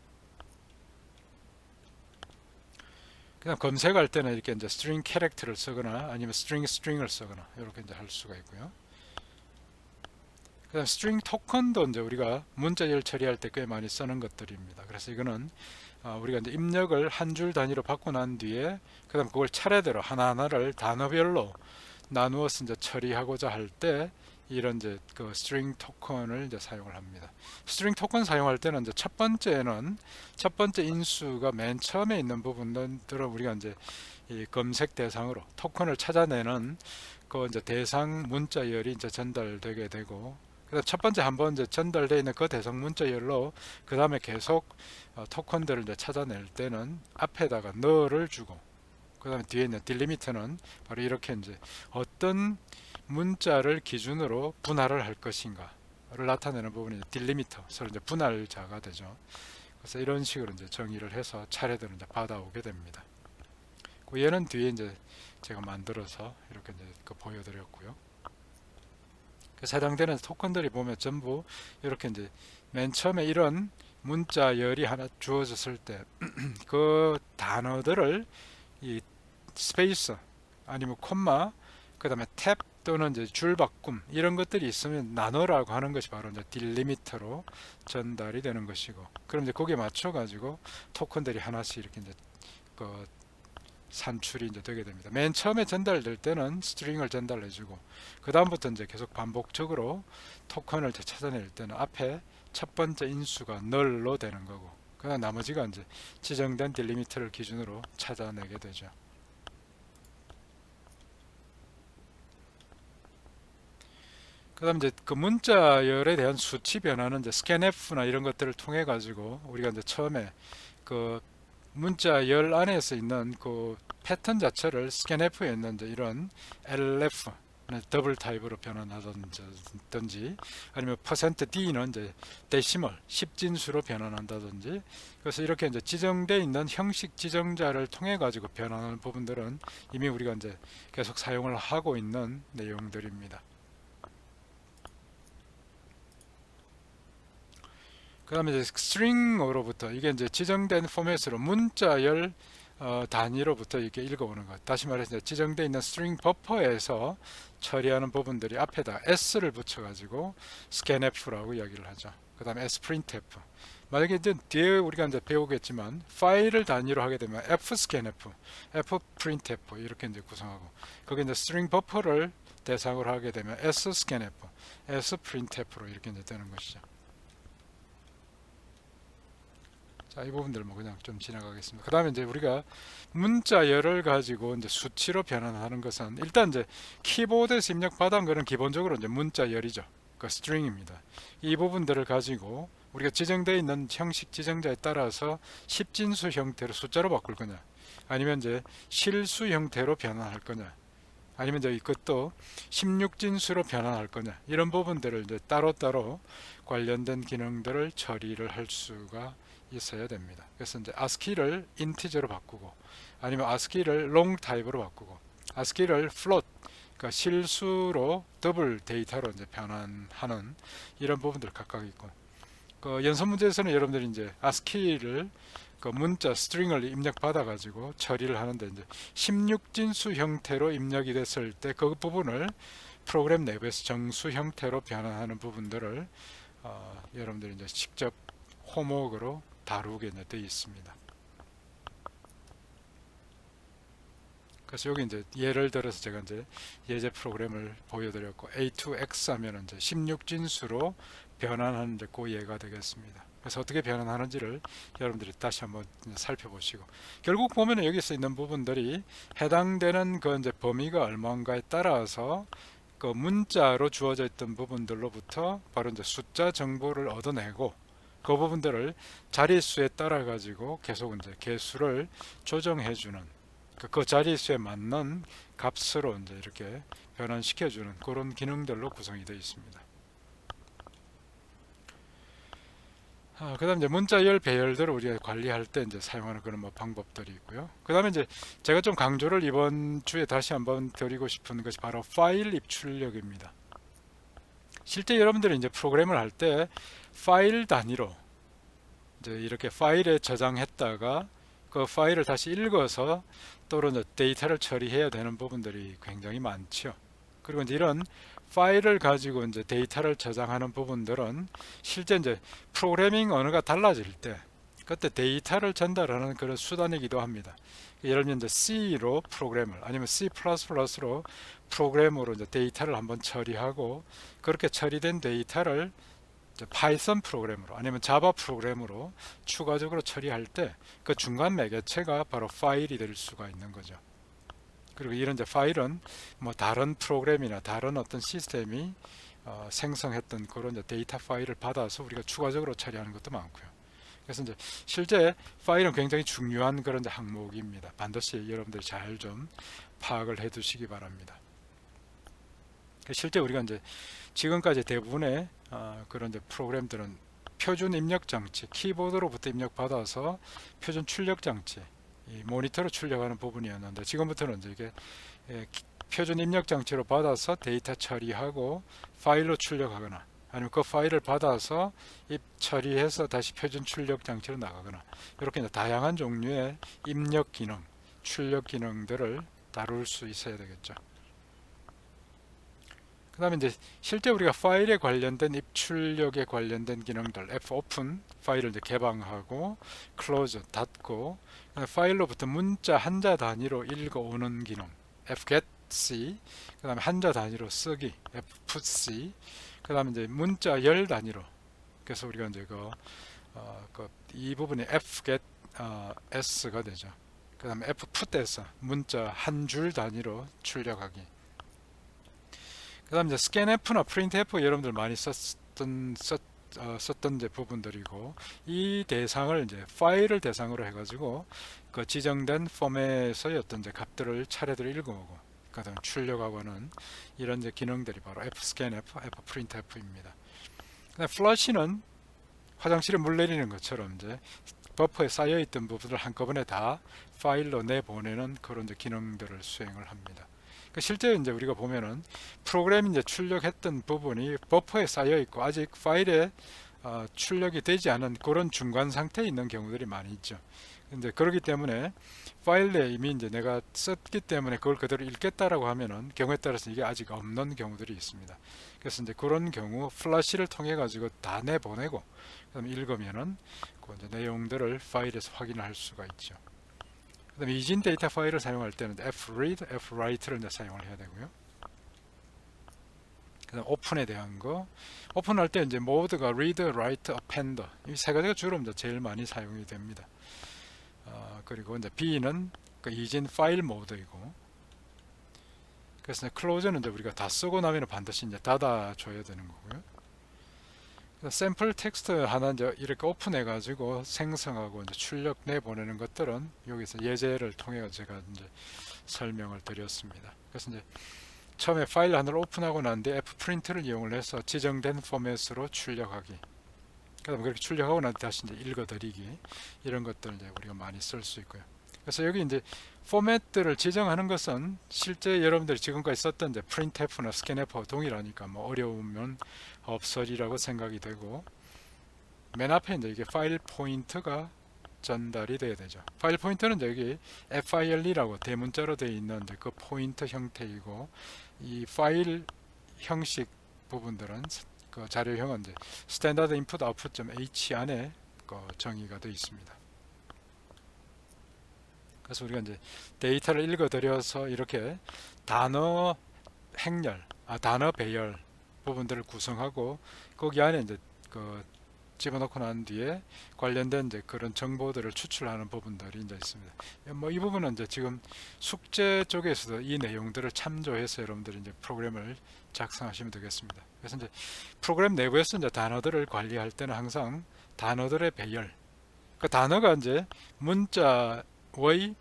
그다음 검색할 때는 이렇게 이제 string 캐릭터를 쓰거나 아니면 string을 쓰거나 이렇게 이제 할 수가 있고요. 그다음 string 토큰도 이제 우리가 문자열 처리할 때 꽤 많이 쓰는 것들입니다. 그래서 이거는 우리가 이제 입력을 한 줄 단위로 받고 난 뒤에 그다음 그걸 차례대로 하나하나를 단어별로 나누어서 이제 처리하고자 할 때 이런 이제 그 string 토큰을 이제 사용을 합니다. string 토큰 사용할 때는 이제 첫 번째는 첫 번째 인수가 맨 처음에 있는 부분들은 우리가 이제 이 검색 대상으로 토큰을 찾아내는 그 이제 대상 문자열이 이제 전달되게 되고, 그다음 첫 번째 한번 이제 전달되어 있는 그 대상 문자열로 그 다음에 계속 토큰들을 이제 찾아낼 때는 앞에다가 너를 주고, 그 다음에 뒤에 있는 딜리미터는 바로 이렇게 이제 어떤 문자를 기준으로 분할을 할 것인가를 나타내는 부분이 딜리미터, 서로 이제 분할자가 되죠. 그래서 이런 식으로 이제 정의를 해서 차례대로 이제 받아오게 됩니다. 그 얘는 뒤에 이제 제가 만들어서 이렇게 이제 보여드렸고요. 그래서 해당되는 토큰들이 보면 전부 이렇게 이제 맨 처음에 이런 문자열이 하나 주어졌을 때 그 단어들을 이 스페이스 아니면 콤마 그 다음에 탭 또는 이제 줄 바꿈 이런 것들이 있으면 나눠라고 하는 것이 바로 이제 딜리미터로 전달이 되는 것이고, 그럼 이제 거기에 맞춰 가지고 토큰들이 하나씩 이렇게 이제 그 산출이 이제 되게 됩니다. 맨 처음에 전달될 때는 스트링을 전달해주고, 그 다음부터 이제 계속 반복적으로 토큰을 찾아낼 때는 앞에 첫 번째 인수가 널로 되는 거고, 그다음 나머지가 이제 지정된 딜리미터를 기준으로 찾아내게 되죠. 그다음 이제 그 문자열에 대한 수치 변화는 이제 스캔F나 이런 것들을 통해 가지고 우리가 이제 처음에 그 문자열 안에서 있는 그 패턴 자체를 스캔F에 있는 이제 이런 LF 더블 타입으로 변환하든지 아니면 %D는 이제 데시멀 10진수로 변환한다든지, 그래서 이렇게 이제 지정되어 있는 형식 지정자를 통해 가지고 변환하는 부분들은 이미 우리가 이제 계속 사용을 하고 있는 내용들입니다. 그 다음에 이제 스트링으로부터 이게 이제 지정된 포맷으로 문자열 단위로부터 이렇게 읽어오는 것. 다시 말해서 지정되어 있는 스트링 버퍼에서 처리하는 부분들이 앞에다 s를 붙여가지고 scanf라고 이야기를 하죠. 그 다음에 sprintf. 만약에 이제 뒤에 우리가 이제 배우겠지만 파일을 단위로 하게 되면 fscanf, fprintf 이렇게 이제 구성하고, 거기 이제 스트링 버퍼를 대상으로 하게 되면 sscanf, sprintf로 이렇게 이제 되는 것이죠. 자, 이 부분들 뭐 그냥 좀 지나가겠습니다. 그 다음에 이제 우리가 문자열을 가지고 이제 수치로 변환하는 것은 일단 이제 키보드에서 입력받은 거는 기본적으로 이제 문자열이죠. 그 스트링입니다. 이 부분들을 가지고 우리가 지정되어 있는 형식 지정자에 따라서 10진수 형태로 숫자로 바꿀 거냐, 아니면 이제 실수 형태로 변환할 거냐, 아니면 이제 이것도 16진수로 변환할 거냐, 이런 부분들을 이제 따로따로 관련된 기능들을 처리를 할 수가 있어야 됩니다. 그래서 이제 ASCII를 인티저로 바꾸고, 아니면 ASCII를 long 타입으로 바꾸고, ASCII를 float, 그러니까 실수로 더블 데이터로 이제 변환하는 이런 부분들 각각 있고, 그 연습 문제에서는 여러분들이 이제 ASCII를 그 문자 스트링을 입력받아 가지고 처리를 하는데 이제 16진수 형태로 입력이 됐을 때 그 부분을 프로그램 내부에서 정수 형태로 변환하는 부분들을 여러분들이 이제 직접 호목으로 다루게 되어 있습니다. 그래서 여기 이제 예를 들어서 제가 이제 예제 프로그램을 보여드렸고 A2X 하면 이제 16진수로 변환하는 이제 그 예가 되겠습니다. 그래서 어떻게 변환하는지를 여러분들이 다시 한번 살펴보시고, 결국 보면 여기서 있는 부분들이 해당되는 그 이제 범위가 얼마인가에 따라서 그 문자로 주어져 있던 부분들로부터 바로 이제 숫자 정보를 얻어내고, 그 부분들을 자릿수에 따라 가지고 계속 이제 개수를 조정해 주는, 그 자릿수에 맞는 값으로 이제 이렇게 변환시켜 주는 그런 기능들로 구성이 되어 있습니다. 그 다음에 이제 문자열, 배열들을 우리가 관리할 때 이제 사용하는 그런 뭐 방법들이 있고요. 그 다음에 이제 제가 좀 강조를 이번 주에 다시 한번 드리고 싶은 것이 바로 파일 입출력입니다. 실제 여러분들이 이제 프로그램을 할 때 파일 단위로 이제 이렇게 파일에 저장했다가 그 파일을 다시 읽어서 또는 데이터를 처리해야 되는 부분들이 굉장히 많죠. 그리고 이제 이런 파일을 가지고 이제 데이터를 저장하는 부분들은 실제 이제 프로그래밍 언어가 달라질 때 그때 데이터를 전달하는 그런 수단이기도 합니다. 예를 들면 이제 C로 프로그램을, 아니면 C++로 프로그램으로 이제 데이터를 한번 처리하고, 그렇게 처리된 데이터를 파이썬 프로그램으로 아니면 자바 프로그램으로 추가적으로 처리할 때 그 중간 매개체가 바로 파일이 될 수가 있는 거죠. 그리고 이런 이제 파일은 뭐 다른 프로그램이나 다른 어떤 시스템이 생성했던 그런 이제 데이터 파일을 받아서 우리가 추가적으로 처리하는 것도 많고요. 그래서 이제 실제 파일은 굉장히 중요한 그런 이제 항목입니다. 반드시 여러분들이 잘 좀 파악을 해 두시기 바랍니다. 실제 우리가 이제 지금까지 대부분의 그런 이제 프로그램들은 표준 입력 장치, 키보드로부터 입력 받아서 표준 출력 장치, 이 모니터로 출력하는 부분이었는데, 지금부터는 이제 이게 표준 입력 장치로 받아서 데이터 처리하고 파일로 출력하거나, 아니면 그 파일을 받아서 처리해서 다시 표준 출력 장치로 나가거나, 이렇게 이제 다양한 종류의 입력 기능, 출력 기능들을 다룰 수 있어야 되겠죠. 그 다음에 이제 실제 우리가 파일에 관련된 입출력에 관련된 기능들, fopen 파일을 이제 개방하고 close 닫고, 파일로부터 문자 한자 단위로 읽어오는 기능 fgetC, 그 다음에 한자 단위로 쓰기 fputC, 그 다음에 이제 문자 열 단위로, 그래서 우리가 이제 이 부분이 fgetS가 되죠. 그 다음에 fput에서 문자 한 줄 단위로 출력하기. 그 다음에 이제 scanf나 printf 여러분들 많이 썼던 이제 부분들이고, 이 대상을 이제 파일을 대상으로 해가지고 그 지정된 포맷의 어떤 이제 값들을 차례대로 읽어오고 그 다음에 출력하고 하는 이런 이제 기능들이 바로 fscanf, fprintf입니다. 플러시는 화장실에 물 내리는 것처럼 이제 버퍼에 쌓여있던 부분을 한꺼번에 다 파일로 내보내는 그런 이제 기능들을 수행을 합니다. 실제 이제 우리가 보면은 프로그램이 이제 출력했던 부분이 버퍼에 쌓여 있고 아직 파일에 출력이 되지 않은 그런 중간 상태에 있는 경우들이 많이 있죠. 근데 그렇기 때문에 파일에 이미 이제 내가 썼기 때문에 그걸 그대로 읽겠다라고 하면은 경우에 따라서 이게 아직 없는 경우들이 있습니다. 그래서 이제 그런 경우 플래시를 통해 가지고 다 내보내고 그다음에 읽으면은 그 이제 내용들을 파일에서 확인할 수가 있죠. 그 다음에 이진 데이터 파일을 사용할 때는 fread, fwrite를 이제 사용을 해야 되고요. 그 다음 오픈에 대한 거, 오픈할 때 이제 모드가 read, write, append, 이 세 가지가 주로 이제 제일 많이 사용이 됩니다. 그리고 이제 B는 그 이진 파일 모드이고, 그래서 close는 이제 우리가 다 쓰고 나면 반드시 이제 닫아줘야 되는 거고요. 샘플 텍스트 하나 이제 이렇게 오픈해 가지고 생성하고 이제 출력 내보내는 것들은 여기서 예제를 통해 제가 이제 설명을 드렸습니다. 그래서 이제 처음에 파일 하나를 오픈하고 난 뒤에 fprint를 이용을 해서 지정된 포맷으로 출력하기, 그다음에 그렇게 출력하고 난 뒤에 다시 이제 읽어드리기, 이런 것들 이제 우리가 많이 쓸 수 있고요. 그래서 여기 이제 포맷들을 지정하는 것은 실제 여러분들이 지금까지 썼던 이제 printf나 scanf와 동일하니까 뭐 어려우면 없으리라고 생각이 되고, 맨 앞에 이제 이게 파일 포인트가 전달이 돼야 되죠. 파일 포인트는 여기 file이라고 대문자로 되어 있는 그 포인트 형태이고, 이 파일 형식 부분들은 그 자료형은 이제 스탠다드 인풋 아웃풋.h 안에 그 정의가 되어 있습니다. 그래서 우리가 이제 데이터를 읽어드려서 이렇게 단어 행렬, 단어 배열 부분들을 구성하고 거기 안에 이제 그 집어넣고 난 뒤에 관련된 이제 그런 정보들을 추출하는 부분들이 이제 있습니다. 뭐 이 부분은 이제 지금 숙제 쪽에서도 이 내용들을 참조해서 여러분들이 이제 프로그램을 작성하시면 되겠습니다. 그래서 이제 프로그램 내부에서 이제 단어들을 관리할 때는 항상 단어들의 배열, 그 단어가 이제 문자의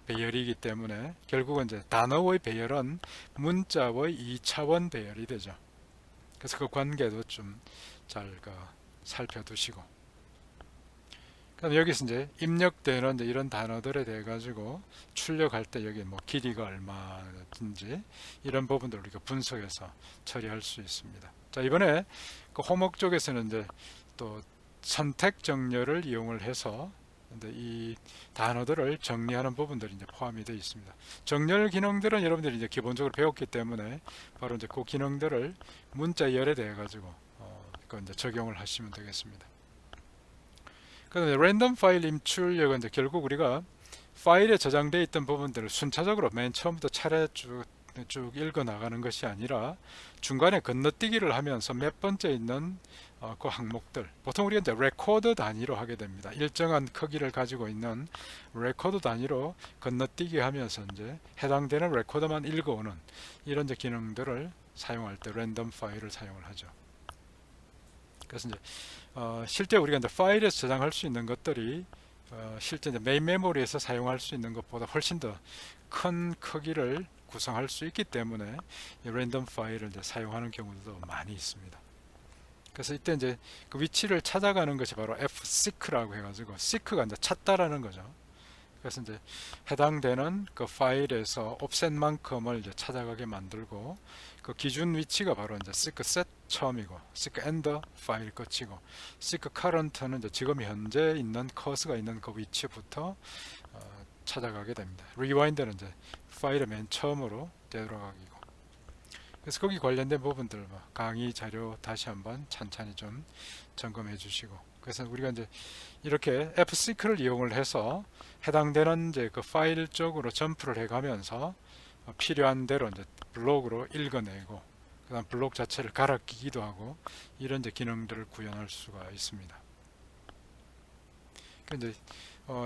배열이기 때문에 결국은 이제 단어의 배열은 문자의 2차원 배열이 되죠. 그래서 그 관계도 좀 잘 살펴두시고, 그럼 여기서 이제 입력되는 이제 이런 단어들에 대해 가지고 출력할 때 여기 뭐 길이가 얼마든지 이런 부분들 우리가 분석해서 처리할 수 있습니다. 자, 이번에 그 호목 쪽에서는 이제 또 선택 정렬을 이용을 해서 이 단어들을 정리하는 부분들이 이제 포함이 되어 있습니다. 정렬 기능들은 여러분들이 이제 기본적으로 배웠기 때문에 바로 이제 그 기능들을 문자열에 대해 가지고 이제 적용을 하시면 되겠습니다. 그다음에 랜덤 파일 임출력은 이제 결국 우리가 파일에 저장되어 있던 부분들을 순차적으로 맨 처음부터 차례 쭉 읽어 나가는 것이 아니라 중간에 건너뛰기를 하면서 몇 번째 있는 그 항목들, 보통 우리가 이제 레코드 단위로 하게 됩니다. 일정한 크기를 가지고 있는 레코드 단위로 건너뛰기 하면서 이제 해당되는 레코드만 읽어오는 이런 이제 기능들을 사용할 때 랜덤 파일을 사용을 하죠. 그래서 이제 실제 우리가 이제 파일에서 저장할 수 있는 것들이 실제 이제 메인 메모리에서 사용할 수 있는 것보다 훨씬 더 큰 크기를 구성할 수 있기 때문에 이 랜덤 파일을 이제 사용하는 경우도 많이 있습니다. 그래서 이때 이제 그 위치를 찾아가는 것이 바로 fseek라고 해가지고 seek가 이제 찾다라는 거죠. 그래서 이제 해당되는 그 파일에서 옵셋만큼을 이제 찾아가게 만들고, 그 기준 위치가 바로 이제 seek set 처음이고 seek end 파일 끝이고 seek current는 이제 지금 현재 있는 커서가 있는 그 위치부터 찾아가게 됩니다. rewind는 이제 파일의 맨 처음으로 되돌아가기고. 그래서 거기 관련된 부분들 강의 자료 다시 한번 찬찬히 좀 점검해 주시고, 그래서 우리가 이제 이렇게 fseek를 이용을 해서 해당되는 이제 그 파일 쪽으로 점프를 해가면서 필요한 대로 이제 블록으로 읽어내고, 그다음 블록 자체를 갈아 끼기도 하고 이런 이제 기능들을 구현할 수가 있습니다. 이제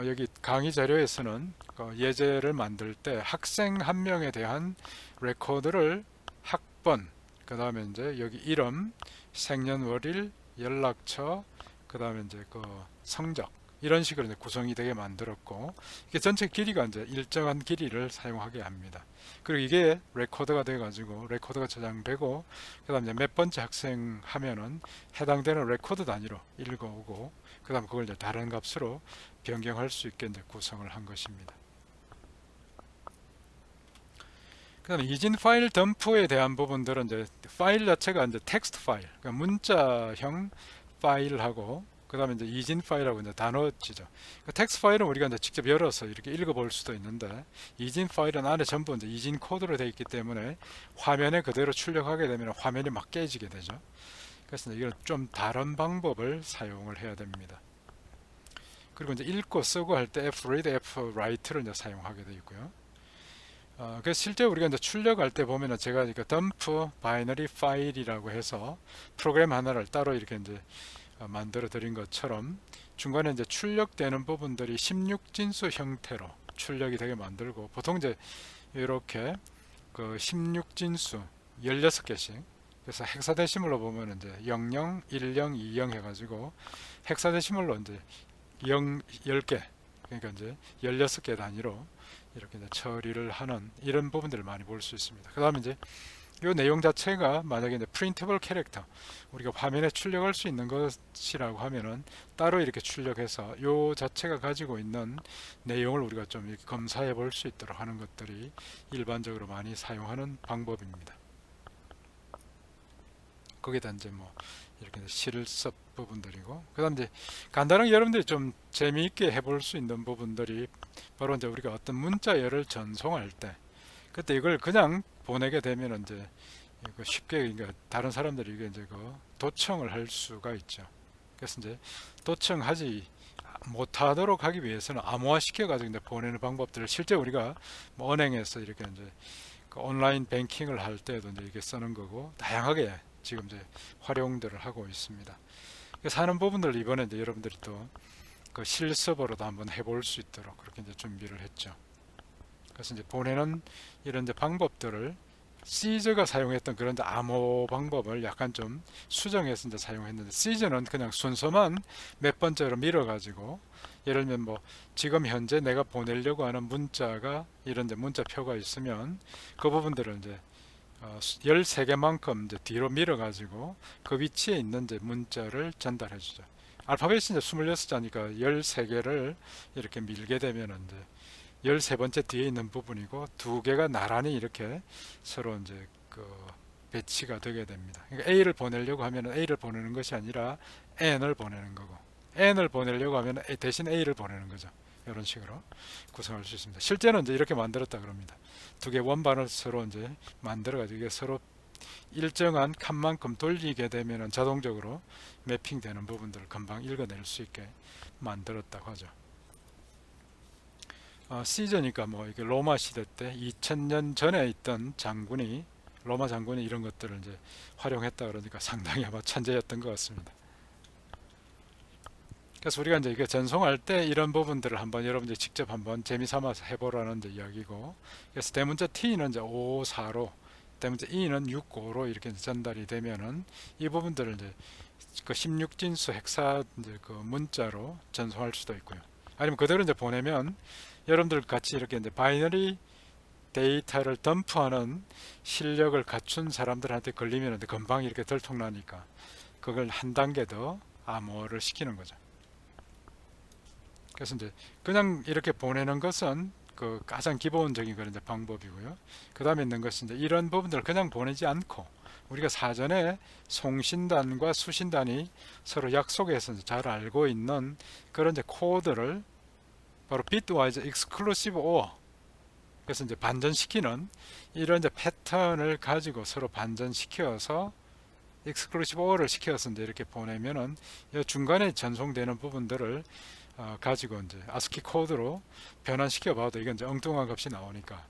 여기 강의 자료에서는 예제를 만들 때 학생 한 명에 대한 레코드를 학번, 그 다음에 이제 여기 이름, 생년월일, 연락처, 그 다음에 이제 그 성적, 이런 식으로 이제 구성이 되게 만들었고, 이게 전체 길이가 이제 일정한 길이를 사용하게 합니다. 그리고 이게 레코드가 돼 가지고 레코드가 저장되고, 그 다음에 몇 번째 학생 하면은 해당되는 레코드 단위로 읽어오고, 그 다음 그걸 이제 다른 값으로 변경할 수 있게 이제 구성을 한 것입니다. 그 다음에 이진 파일 덤프에 대한 부분들은 이제 파일 자체가 이제 텍스트 파일, 그러니까 문자형 파일하고, 그 다음에 이제 이진 파일하고 이제 나눠지죠. 그 텍스트 파일은 우리가 이제 직접 열어서 이렇게 읽어볼 수도 있는데, 이진 파일은 안에 전부 이제 이진 코드로 되어 있기 때문에 화면에 그대로 출력하게 되면 화면이 막 깨지게 되죠. 그래서 이건 좀 다른 방법을 사용을 해야 됩니다. 그리고 이제 읽고 쓰고 할 때 fread, fwrite를 이제 사용하게 되어 있고요. 그래서 실제 우리가 이제 출력할 때 보면은 제가 이거 dump 바이너리 파일이라고 해서 프로그램 하나를 따로 이렇게 이제 만들어 드린 것처럼 중간에 이제 출력되는 부분들이 16진수 형태로 출력이 되게 만들고, 보통 이제 이렇게 그 16진수 16개씩, 그래서 헥사데시멀로 보면 이제 00, 10, 20 해가지고 헥사데시멀로 이제 10개, 그러니까 이제 16개 단위로 이렇게 이제 처리를 하는 이런 부분들을 많이 볼 수 있습니다. 그 다음에 이제 이 내용 자체가 만약에 이제 프린터블 캐릭터, 우리가 화면에 출력할 수 있는 것이라고 하면은 따로 이렇게 출력해서 이 자체가 가지고 있는 내용을 우리가 좀 이렇게 검사해 볼 수 있도록 하는 것들이 일반적으로 많이 사용하는 방법입니다. 거기다 이제 뭐 이렇게 실습 부분들이고, 그 다음 이제 간단하게 여러분들이 좀 재미있게 해볼 수 있는 부분들이 바로 이제 우리가 어떤 문자열을 전송할 때, 그때 이걸 그냥 보내게 되면 이제 이거 쉽게 그러니까 다른 사람들이 이게 이제 그 도청을 할 수가 있죠. 그래서 이제 도청하지 못하도록 하기 위해서는 암호화 시켜가지고 이제 보내는 방법들을 실제 우리가 뭐 은행에서 이렇게 이제 그 온라인 뱅킹을 할 때도 이제 이게 쓰는 거고 다양하게 지금 이제 활용들을 하고 있습니다. 그래서 하는 부분들 이번에 이제 여러분들이 또 그 실습으로도 한번 해볼 수 있도록 그렇게 이제 준비를 했죠. 그래서 이제 보내는 이런 이제 방법들을 시즈가 사용했던 그런 암호 방법을 약간 좀 수정해서 이제 사용했는데 시즈는 그냥 순서만 몇 번째로 밀어가지고 예를 들면 뭐 지금 현재 내가 보내려고 하는 문자가 이런 데 문자표가 있으면 그 부분들을 이제 13개만큼 이제 뒤로 밀어가지고 그 위치에 있는 이제 문자를 전달해 주죠. 알파벳이 이제 26자니까 13개를 이렇게 밀게 되면 이제 13번째 뒤에 있는 부분이고 두 개가 나란히 이렇게 서로 이제 그 배치가 되게 됩니다. 그러니까 A를 보내려고 하면 A를 보내는 것이 아니라 N을 보내는 거고 N을 보내려고 하면 대신 A를 보내는 거죠. 이런 식으로 구성할 수 있습니다. 실제는 이제 이렇게 만들었다 그럽니다. 두 개 원반을 서로 이제 만들어 가지고 이게 서로 일정한 칸만큼 돌리게 되면 자동적으로 매핑되는 부분들을 금방 읽어낼 수 있게 만들었다고 하죠. 시저니까 뭐 이게 로마 시대 때 2000년 전에 있던 장군이 로마 장군이 이런 것들을 이제 활용했다 그러니까 상당히 아마 천재였던 것 같습니다. 그래서 우리가 이제 이게 전송할 때 이런 부분들을 한번 여러분들이 직접 한번 재미삼아서 해보라는 이제 이야기고, 그래서 대문자 T는 이제 5, 4로, 대문자 E는 6, 5로 이렇게 전달이 되면은 이 부분들을 이제 그 16진수 헥사 이제 그 문자로 전송할 수도 있고요. 아니면 그대로 이제 보내면 여러분들 같이 이렇게 이제 바이너리 데이터를 덤프하는 실력을 갖춘 사람들한테 걸리면 금방 이렇게 들통나니까 그걸 한 단계 더 암호를 시키는 거죠. 그래서 이제 그냥 이렇게 보내는 것은 그 가장 기본적인 그런 이제 방법이고요. 그 다음에 있는 것은 이제 이런 부분들을 그냥 보내지 않고 우리가 사전에 송신단과 수신단이 서로 약속해서 잘 알고 있는 그런 이제 코드를 바로 bitwise exclusive or, 그래서 이제 반전시키는 이런 이제 패턴을 가지고 서로 반전시켜서 exclusive or를 시켜서 이제 이렇게 보내면은 이 중간에 전송되는 부분들을 가지고 이제 ASCII 코드로 변환시켜 봐도 이건 이제 엉뚱한 값이 나오니까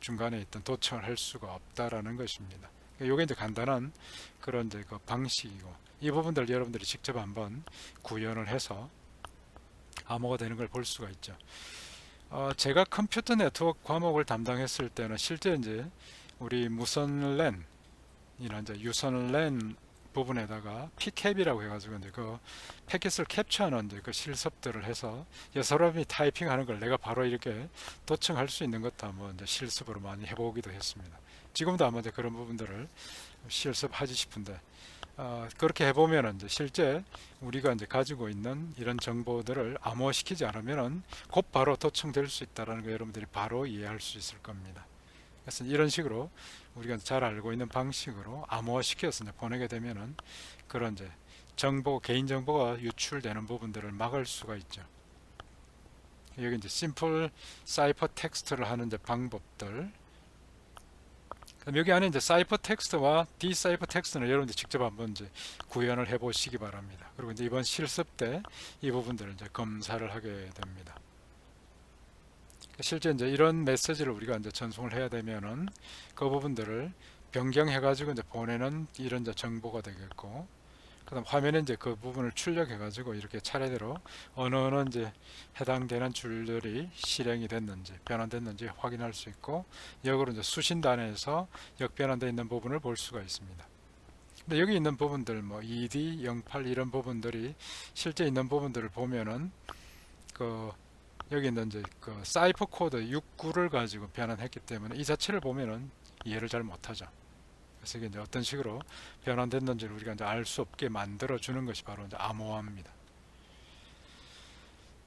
중간에 있던 도청을 할 수가 없다라는 것입니다. 이게 이제 간단한 그런 이제 그 방식이고, 이 부분들 여러분들이 직접 한번 구현을 해서 암호가 되는 걸 볼 수가 있죠. 제가 컴퓨터 네트워크 과목을 담당했을 때는 실제 이제 우리 무선 랜이나 이제 유선 랜 부분에다가 PCAP이라고 해가지고 이제 그 패킷을 캡처하는 이제 그 실습들을 해서 사람이 타이핑하는 걸 내가 바로 이렇게 도청할 수 있는 것도 한번 이제 실습으로 많이 해보기도 했습니다. 지금도 아마 이제 그런 부분들을 실습하지 싶은데 그렇게 해보면 이제 실제 우리가 이제 가지고 있는 이런 정보들을 암호화시키지 않으면 곧바로 도청될 수 있다는 거 여러분들이 바로 이해할 수 있을 겁니다. 그래서 이런 식으로 우리가 잘 알고 있는 방식으로 암호화 시켜서 보내게 되면은 그런 이제 개인 정보가 유출되는 부분들을 막을 수가 있죠. 여기 이제 심플 사이퍼 텍스트를 하는 이제 방법들. 여기 안에 이제 사이퍼 텍스트와 디사이퍼 텍스트는 여러분들 직접 한번 이제 구현을 해 보시기 바랍니다. 그리고 이제 이번 실습 때 이 부분들을 이제 검사를 하게 됩니다. 실제 이제 이런 메시지를 우리가 이제 전송을 해야 되면은 그 부분들을 변경해 가지고 이제 보내는 이런 이제 정보가 되겠고, 그다음 화면에 이제 그 부분을 출력해 가지고 이렇게 차례대로 어느 이제 해당되는 줄들이 실행이 됐는지 변환됐는지 확인할 수 있고, 역으로 이제 수신단에서 역변환되어 있는 부분을 볼 수가 있습니다. 근데 여기 있는 부분들 뭐 ED 08 이런 부분들이 실제 있는 부분들을 보면은 그 여기 있는 이제 그 사이퍼 코드 69를 가지고 변환했기 때문에 이 자체를 보면은 이해를 잘 못하죠. 그래서 이게 이제 어떤 식으로 변환됐는지를 우리가 이제 알 수 없게 만들어 주는 것이 바로 이제 암호화입니다.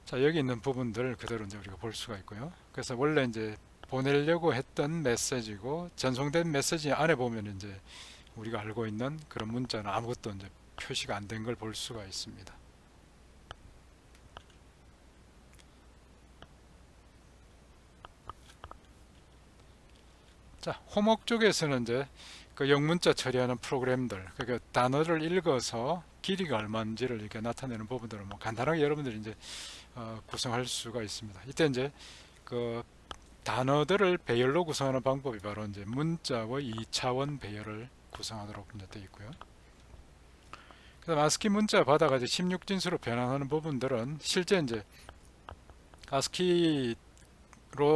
자, 여기 있는 부분들 그대로 이제 우리가 볼 수가 있고요. 그래서 원래 이제 보내려고 했던 메시지고 전송된 메시지 안에 보면 이제 우리가 알고 있는 그런 문자는 아무것도 이제 표시가 안 된 걸 볼 수가 있습니다. 자, 호목 쪽에서는 이제 그 영문자 처리하는 프로그램들, 그러니까 단어를 읽어서 길이가 얼마인지를 이렇게 나타내는 부분들을 뭐 간단하게 여러분들이 이제 구성할 수가 있습니다. 이때 이제 그 단어들을 배열로 구성하는 방법이 바로 이제 문자의 2차원 배열을 구성하도록 이제 되어 있고요. 그다음 아스키 문자 받아가 이제 16진수로 변환하는 부분들은 실제 이제 아스키로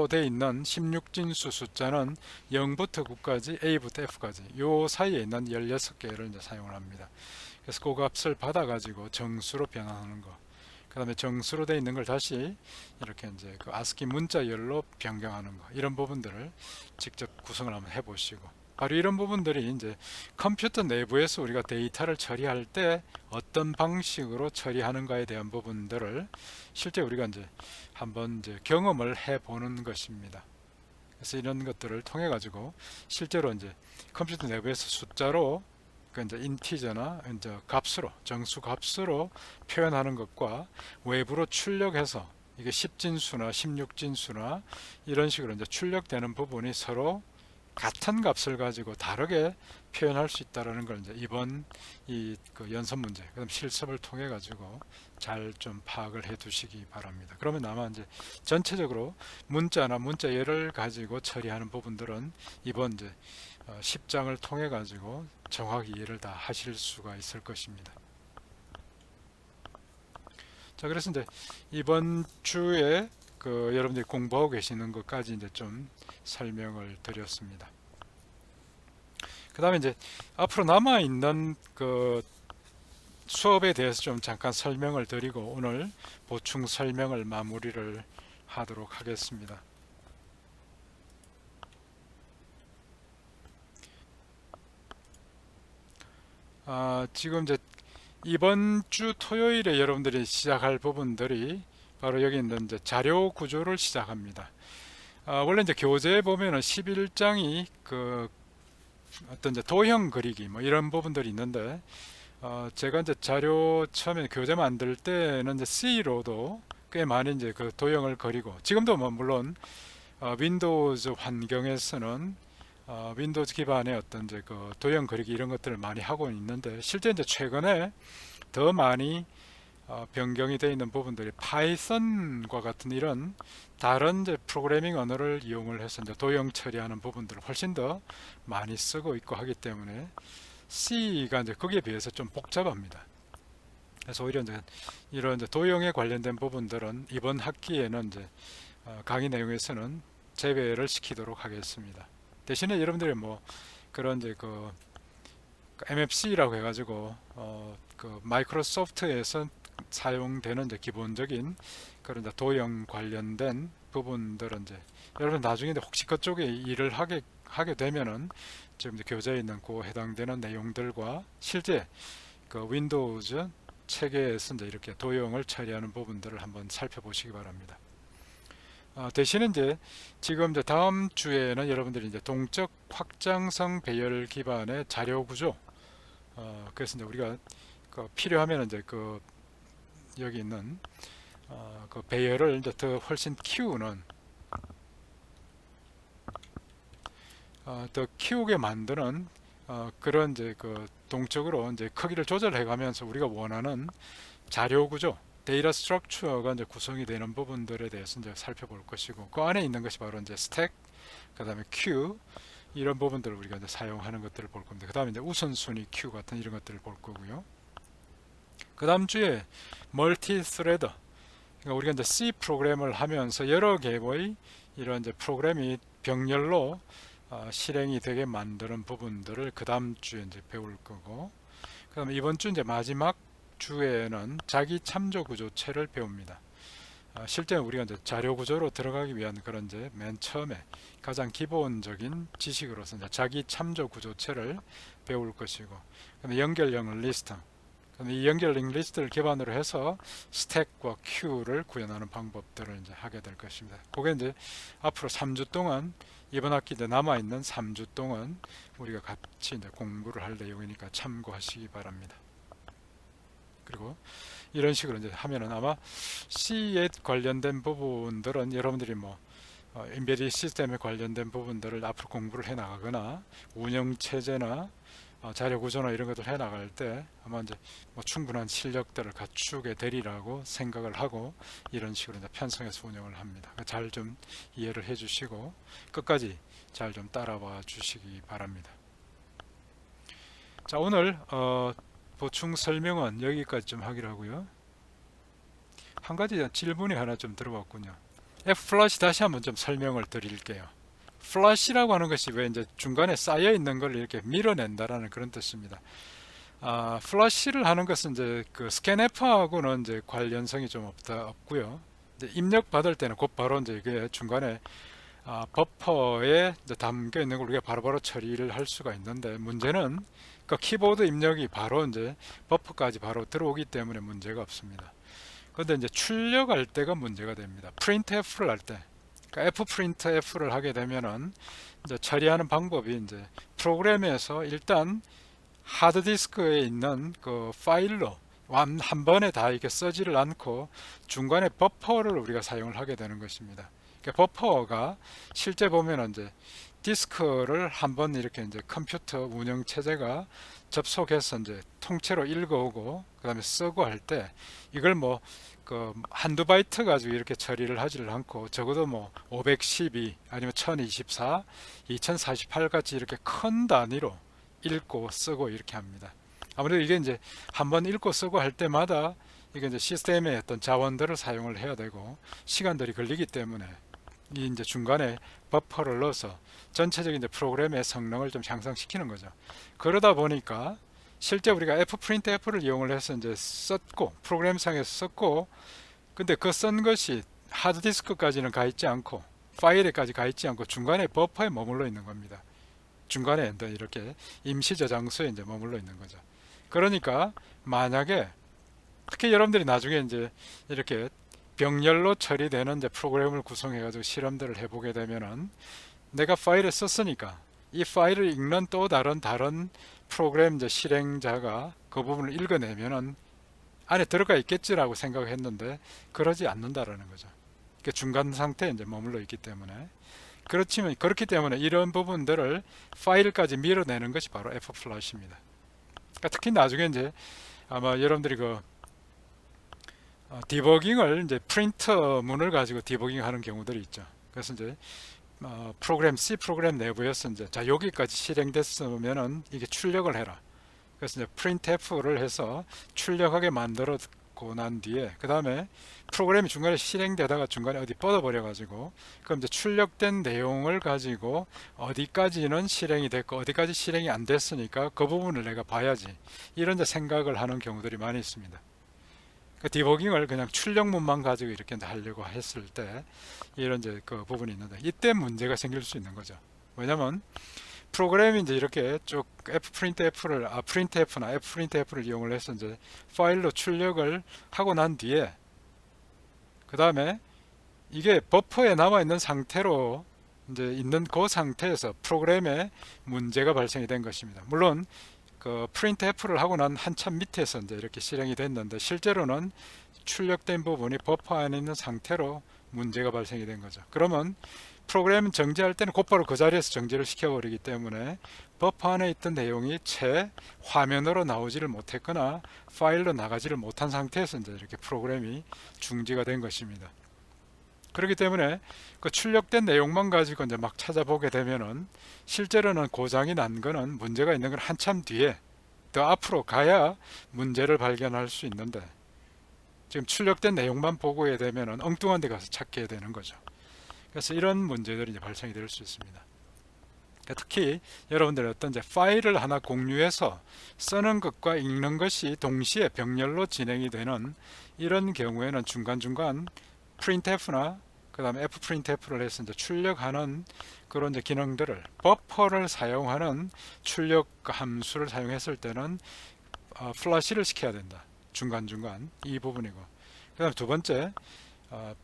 되어 있는 16진수 숫자는 0부터 9까지, A부터 F까지 요 사이에 있는 16개를 이제 사용을 합니다. 그래서 그 값을 받아가지고 정수로 변환하는 거. 그 다음에 정수로 되어 있는 걸 다시 이렇게 이제 그 아스키 문자열로 변경하는 거. 이런 부분들을 직접 구성을 한번 해보시고. 바로 이런 부분들이 이제 컴퓨터 내부에서 우리가 데이터를 처리할 때 어떤 방식으로 처리하는가에 대한 부분들을 실제 우리가 이제 한번 이제 경험을 해보는 것입니다. 그래서 이런 것들을 통해 가지고 실제로 이제 컴퓨터 내부에서 숫자로 그 이제 인티저나 이제 값으로 정수 값으로 표현하는 것과 외부로 출력해서 이게 10진수나 16진수나 이런 식으로 이제 출력되는 부분이 서로 같은 값을 가지고 다르게 표현할 수 있다는 걸 이제 이번 이 그 연습 문제, 그다음 실습을 통해 가지고 잘 좀 파악을 해 두시기 바랍니다. 그러면 아마 이제 전체적으로 문자나 문자열을 가지고 처리하는 부분들은 이번 이제 10장을 통해 가지고 정확히 이해를 다 하실 수가 있을 것입니다. 자, 그래서 이제 이번 주에 그 여러분들이 공부하고 계시는 것까지 이제 좀 설명을 드렸습니다. 그 다음에 이제 앞으로 남아 있는 그 수업에 대해서 좀 잠깐 설명을 드리고 오늘 보충 설명을 마무리를 하도록 하겠습니다. 지금 이제 이번 주 토요일에 여러분들이 시작할 부분들이 바로 여기 있는 이제 자료 구조를 시작합니다. 원래 이제 교재에 보면은 11장이 그 어떤 이제 도형 그리기 뭐 이런 부분들이 있는데 제가 이제 자료 처음에 교재 만들 때는 이제 C로도 꽤 많이 이제 그 도형을 그리고 지금도 뭐 물론 윈도우즈 환경에서는 윈도우즈 기반의 어떤 이제 그 도형 그리기 이런 것들을 많이 하고 있는데 실제 이제 최근에 더 많이 변경이 되어 있는 부분들이 파이썬과 같은 이런 다른 이제 프로그래밍 언어를 이용을 해서 이제 도형 처리하는 부분들을 훨씬 더 많이 쓰고 있고 하기 때문에 C가 이제 거기에 비해서 좀 복잡합니다. 그래서 오히려 이제 이런 이제 도형에 관련된 부분들은 이번 학기에는 이제 강의 내용에서는 제외를 시키도록 하겠습니다. 대신에 여러분들이 뭐 그런 이제 그 MFC라고 해가지고 그 마이크로소프트에서 사용되는 이제 기본적인 그런 이제 도형 관련된 부분들은 이제 여러분 나중에 혹시 그쪽에 일을 하게 되면은 지금 이제 교재에 있는 그 해당되는 내용들과 실제 그 윈도우즈 체계에서 이제 이렇게 도형을 처리하는 부분들을 한번 살펴보시기 바랍니다. 대신에 이제 지금 이제 다음 주에는 여러분들이 이제 동적 확장성 배열 기반의 자료 구조 그래서 이제 우리가 그 필요하면 이제 그 여기 있는 그 배열을 이제 더 훨씬 키우는 더 키우게 만드는 그런 이제 그 동적으로 이제 크기를 조절해 가면서 우리가 원하는 자료 구조 데이터 스트럭처가 이제 구성이 되는 부분들에 대해서 이제 살펴볼 것이고 그 안에 있는 것이 바로 이제 스택 그 다음에 큐 이런 부분들을 우리가 이제 사용하는 것들을 볼 겁니다. 그 다음에 이제 우선순위 큐 같은 이런 것들을 볼 거고요. 그 다음 주에 멀티 스레더 그러니까 우리가 이제 C 프로그램을 하면서 여러 개의 이런 이제 프로그램이 병렬로 실행이 되게 만드는 부분들을 그 다음 주에 이제 배울 거고 그 다음에 이번 주 이제 마지막 주에는 자기 참조 구조체를 배웁니다. 실제 우리가 이제 자료 구조로 들어가기 위한 그런 이제 맨 처음에 가장 기본적인 지식으로서 이제 자기 참조 구조체를 배울 것이고 그다음에 연결형 리스트 이 연결형 리스트를 기반으로 해서 스택과 큐를 구현하는 방법들을 이제 하게 될 것입니다. 그게 이제 앞으로 3주 동안 이번 학기 이제 남아 있는 3주 동안 우리가 같이 이제 공부를 할 내용이니까 참고하시기 바랍니다. 그리고 이런 식으로 이제 하면은 아마 C에 관련된 부분들은 여러분들이 뭐 인베디드 시스템에 관련된 부분들을 앞으로 공부를 해 나가거나 운영 체제나 자료 구조나 이런 것들 해 나갈 때 아마 이제 뭐 충분한 실력들을 갖추게 되리라고 생각을 하고 이런 식으로 이제 편성해서 운영을 합니다. 잘 좀 이해를 해 주시고 끝까지 잘 좀 따라와 주시기 바랍니다. 자, 오늘 보충 설명은 여기까지 좀 하기로 하고요. 한 가지 질문이 하나 좀 들어왔군요. F플러시 다시 한번 좀 설명을 드릴게요. 플러시라고 하는 것이 왜 이제 중간에 쌓여 있는 걸 이렇게 밀어낸다라는 그런 뜻입니다. 플러시를 하는 것은 이제 그 스캔F하고는 이제 관련성이 좀 없고요. 이제 입력 받을 때는 곧 바로 이제 이게 중간에 버퍼에 이제 담겨 있는 걸 우리가 바로바로 처리를 할 수가 있는데, 문제는 그 키보드 입력이 바로 이제 버퍼까지 바로 들어오기 때문에 문제가 없습니다. 그런데 이제 출력할 때가 문제가 됩니다. printf를 할 때, 그러니까 fprintf를 하게 되면은 이제 처리하는 방법이 이제 프로그램에서 일단 하드디스크에 있는 그 파일로 한 번에 다 이렇게 쓰지를 않고 중간에 버퍼를 우리가 사용을 하게 되는 것입니다. 그러니까 버퍼가 실제 보면 이제 디스크를 한번 이렇게 이제 컴퓨터 운영 체제가 접속해서 이제 통째로 읽어오고 그 다음에 쓰고 할 때 이걸 뭐 그 한두 바이트 가지고 이렇게 처리를 하지를 않고 적어도 뭐 512 아니면 1024, 2048 같이 이렇게 큰 단위로 읽고 쓰고 이렇게 합니다. 아무래도 이게 이제 한번 읽고 쓰고 할 때마다 이게 이제 시스템의 어떤 자원들을 사용을 해야 되고 시간들이 걸리기 때문에 이 이제 중간에 버퍼를 넣어서 전체적인 이제 프로그램의 성능을 좀 향상시키는 거죠. 그러다 보니까 실제 우리가 fprintf를 이용을 해서 이제 썼고 프로그램상에서 썼고, 근데 그 쓴 것이 하드디스크까지는 가 있지 않고 파일에까지 가 있지 않고 중간에 버퍼에 머물러 있는 겁니다. 중간에 이렇게 임시 저장소에 이제 머물러 있는 거죠. 그러니까 만약에 특히 여러분들이 나중에 이제 이렇게 병렬로 처리되는 이제 프로그램을 구성해 가지고 실험들을 해보게 되면은 내가 파일을 썼으니까 이 파일을 읽는 또 다른 프로그램 이제 실행자가 그 부분을 읽어내면은 안에 들어가 있겠지라고 생각을 했는데 그러지 않는다라는 거죠. 그러니까 중간 상태에 이제 머물러 있기 때문에. 그렇기 때문에 이런 부분들을 파일까지 밀어내는 것이 바로 F플러시입니다. 그러니까 특히 나중에 이제 아마 여러분들이 그 디버깅을 이제 프린터 문을 가지고 디버깅하는 경우들이 있죠. 그래서 이제 프로그램 C 프로그램 내부에서 이제 자 여기까지 실행됐으면은 이게 출력을 해라. 그래서 이제 printf를 해서 출력하게 만들었고 난 뒤에 그 다음에 프로그램이 중간에 실행되다가 중간에 어디 뻗어버려 가지고 그럼 이제 출력된 내용을 가지고 어디까지는 실행이 됐고 어디까지 실행이 안 됐으니까 그 부분을 내가 봐야지, 이런 이제 생각을 하는 경우들이 많이 있습니다. 그 디버깅을 그냥 출력문만 가지고 이렇게 하려고 했을 때 이런 이제 그 부분이 있는데 이때 문제가 생길 수 있는 거죠. 왜냐면 프로그램이 이제 이렇게 쭉 printf나 fprintf를 이용을 해서 이제 파일로 출력을 하고 난 뒤에 그 다음에 이게 버퍼에 남아 있는 상태로 이제 있는 그 상태에서 프로그램에 문제가 발생이 된 것입니다. 물론 그 printf를 하고 난 한참 밑에서 이제 이렇게 실행이 됐는데 실제로는 출력된 부분이 버퍼 안에 있는 상태로 문제가 발생이 된 거죠. 그러면 프로그램 정지할 때는 곧바로 그 자리에서 정지를 시켜버리기 때문에 버퍼 안에 있던 내용이 채 화면으로 나오지를 못했거나 파일로 나가지를 못한 상태에서 이제 이렇게 프로그램이 중지가 된 것입니다. 그렇기 때문에 그 출력된 내용만 가지고 이제 막 찾아보게 되면은 실제로는 고장이 난 거는 문제가 있는 건 한참 뒤에 더 앞으로 가야 문제를 발견할 수 있는데 지금 출력된 내용만 보고야 되면은 엉뚱한 데 가서 찾게 되는 거죠. 그래서 이런 문제들이 이제 발생이 될 수 있습니다. 그러니까 특히 여러분들이 어떤 이제 파일을 하나 공유해서 쓰는 것과 읽는 것이 동시에 병렬로 진행이 되는 이런 경우에는 중간중간 printf나 그 다음에 fprintf를 해서 이제 출력하는 그런 이제 기능들을 버퍼를 사용하는 출력 함수를 사용했을 때는 플러시를 시켜야 된다. 중간중간 이 부분이고, 그 다음에 두 번째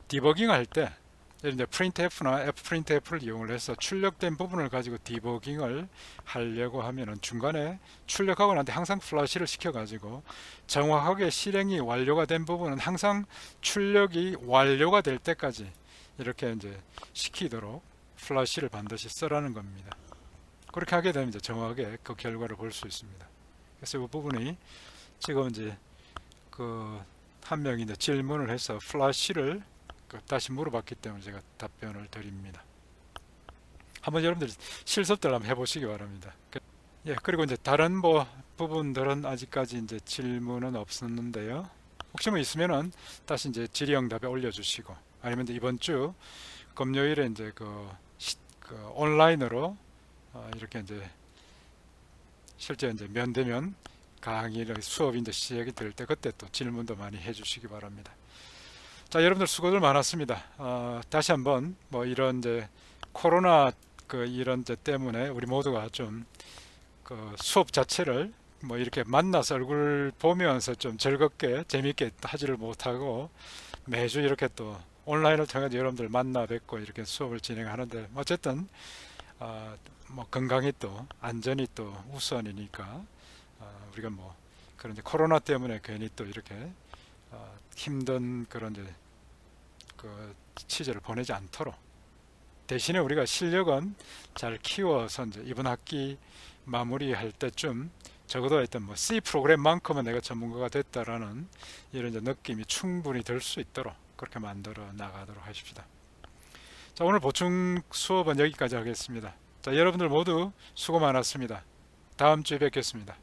디버깅 할 때 이제 printf나 fprintf를 이용을 해서 출력된 부분을 가지고 디버깅을 하려고 하면은 중간에 출력하고 난 뒤에 항상 플러시를 시켜 가지고 정확하게 실행이 완료가 된 부분은 항상 출력이 완료가 될 때까지 이렇게 이제 시키도록 플래시를 반드시 쓰라는 겁니다. 그렇게 하게 되면 이제 정확하게 그 결과를 볼 수 있습니다. 그래서 이 부분이 지금 이제 그 한 명이 이제 질문을 해서 플래시를 다시 물어봤기 때문에 제가 답변을 드립니다. 한번 여러분들 실습들 한번 해보시기 바랍니다. 예, 그리고 이제 다른 뭐 부분들은 아직까지 이제 질문은 없었는데요. 혹시 뭐 있으면은 다시 이제 질의응답에 올려주시고, 아니면 이제 이번 주 금요일에 이제 그 온라인으로 이렇게 이제 실제 이제 면대면 강의를 수업이 이제 시작이 될 때 그때 또 질문도 많이 해주시기 바랍니다. 자, 여러분들 수고들 많았습니다. 다시 한번 뭐 이런 이제 코로나 이런 제 때문에 우리 모두가 좀 그 수업 자체를 뭐 이렇게 만나서 얼굴 보면서 좀 즐겁게 재밌게 하지를 못하고 매주 이렇게 또 온라인을 통해서 여러분들 만나 뵙고 이렇게 수업을 진행하는데, 어쨌든 뭐 건강이 또 안전이 또 우선이니까 우리가 뭐 그런 이제 코로나 때문에 괜히 또 이렇게 힘든 그런 이제 그 취재를 보내지 않도록, 대신에 우리가 실력은 잘 키워서 이제 이번 학기 마무리할 때쯤 적어도 하여튼 뭐 C 프로그램만큼은 내가 전문가가 됐다라는 이런 이제 느낌이 충분히 들 수 있도록 그렇게 만들어 나가도록 하십시다. 자, 오늘 보충 수업은 여기까지 하겠습니다. 자, 여러분들 모두 수고 많았습니다. 다음 주에 뵙겠습니다.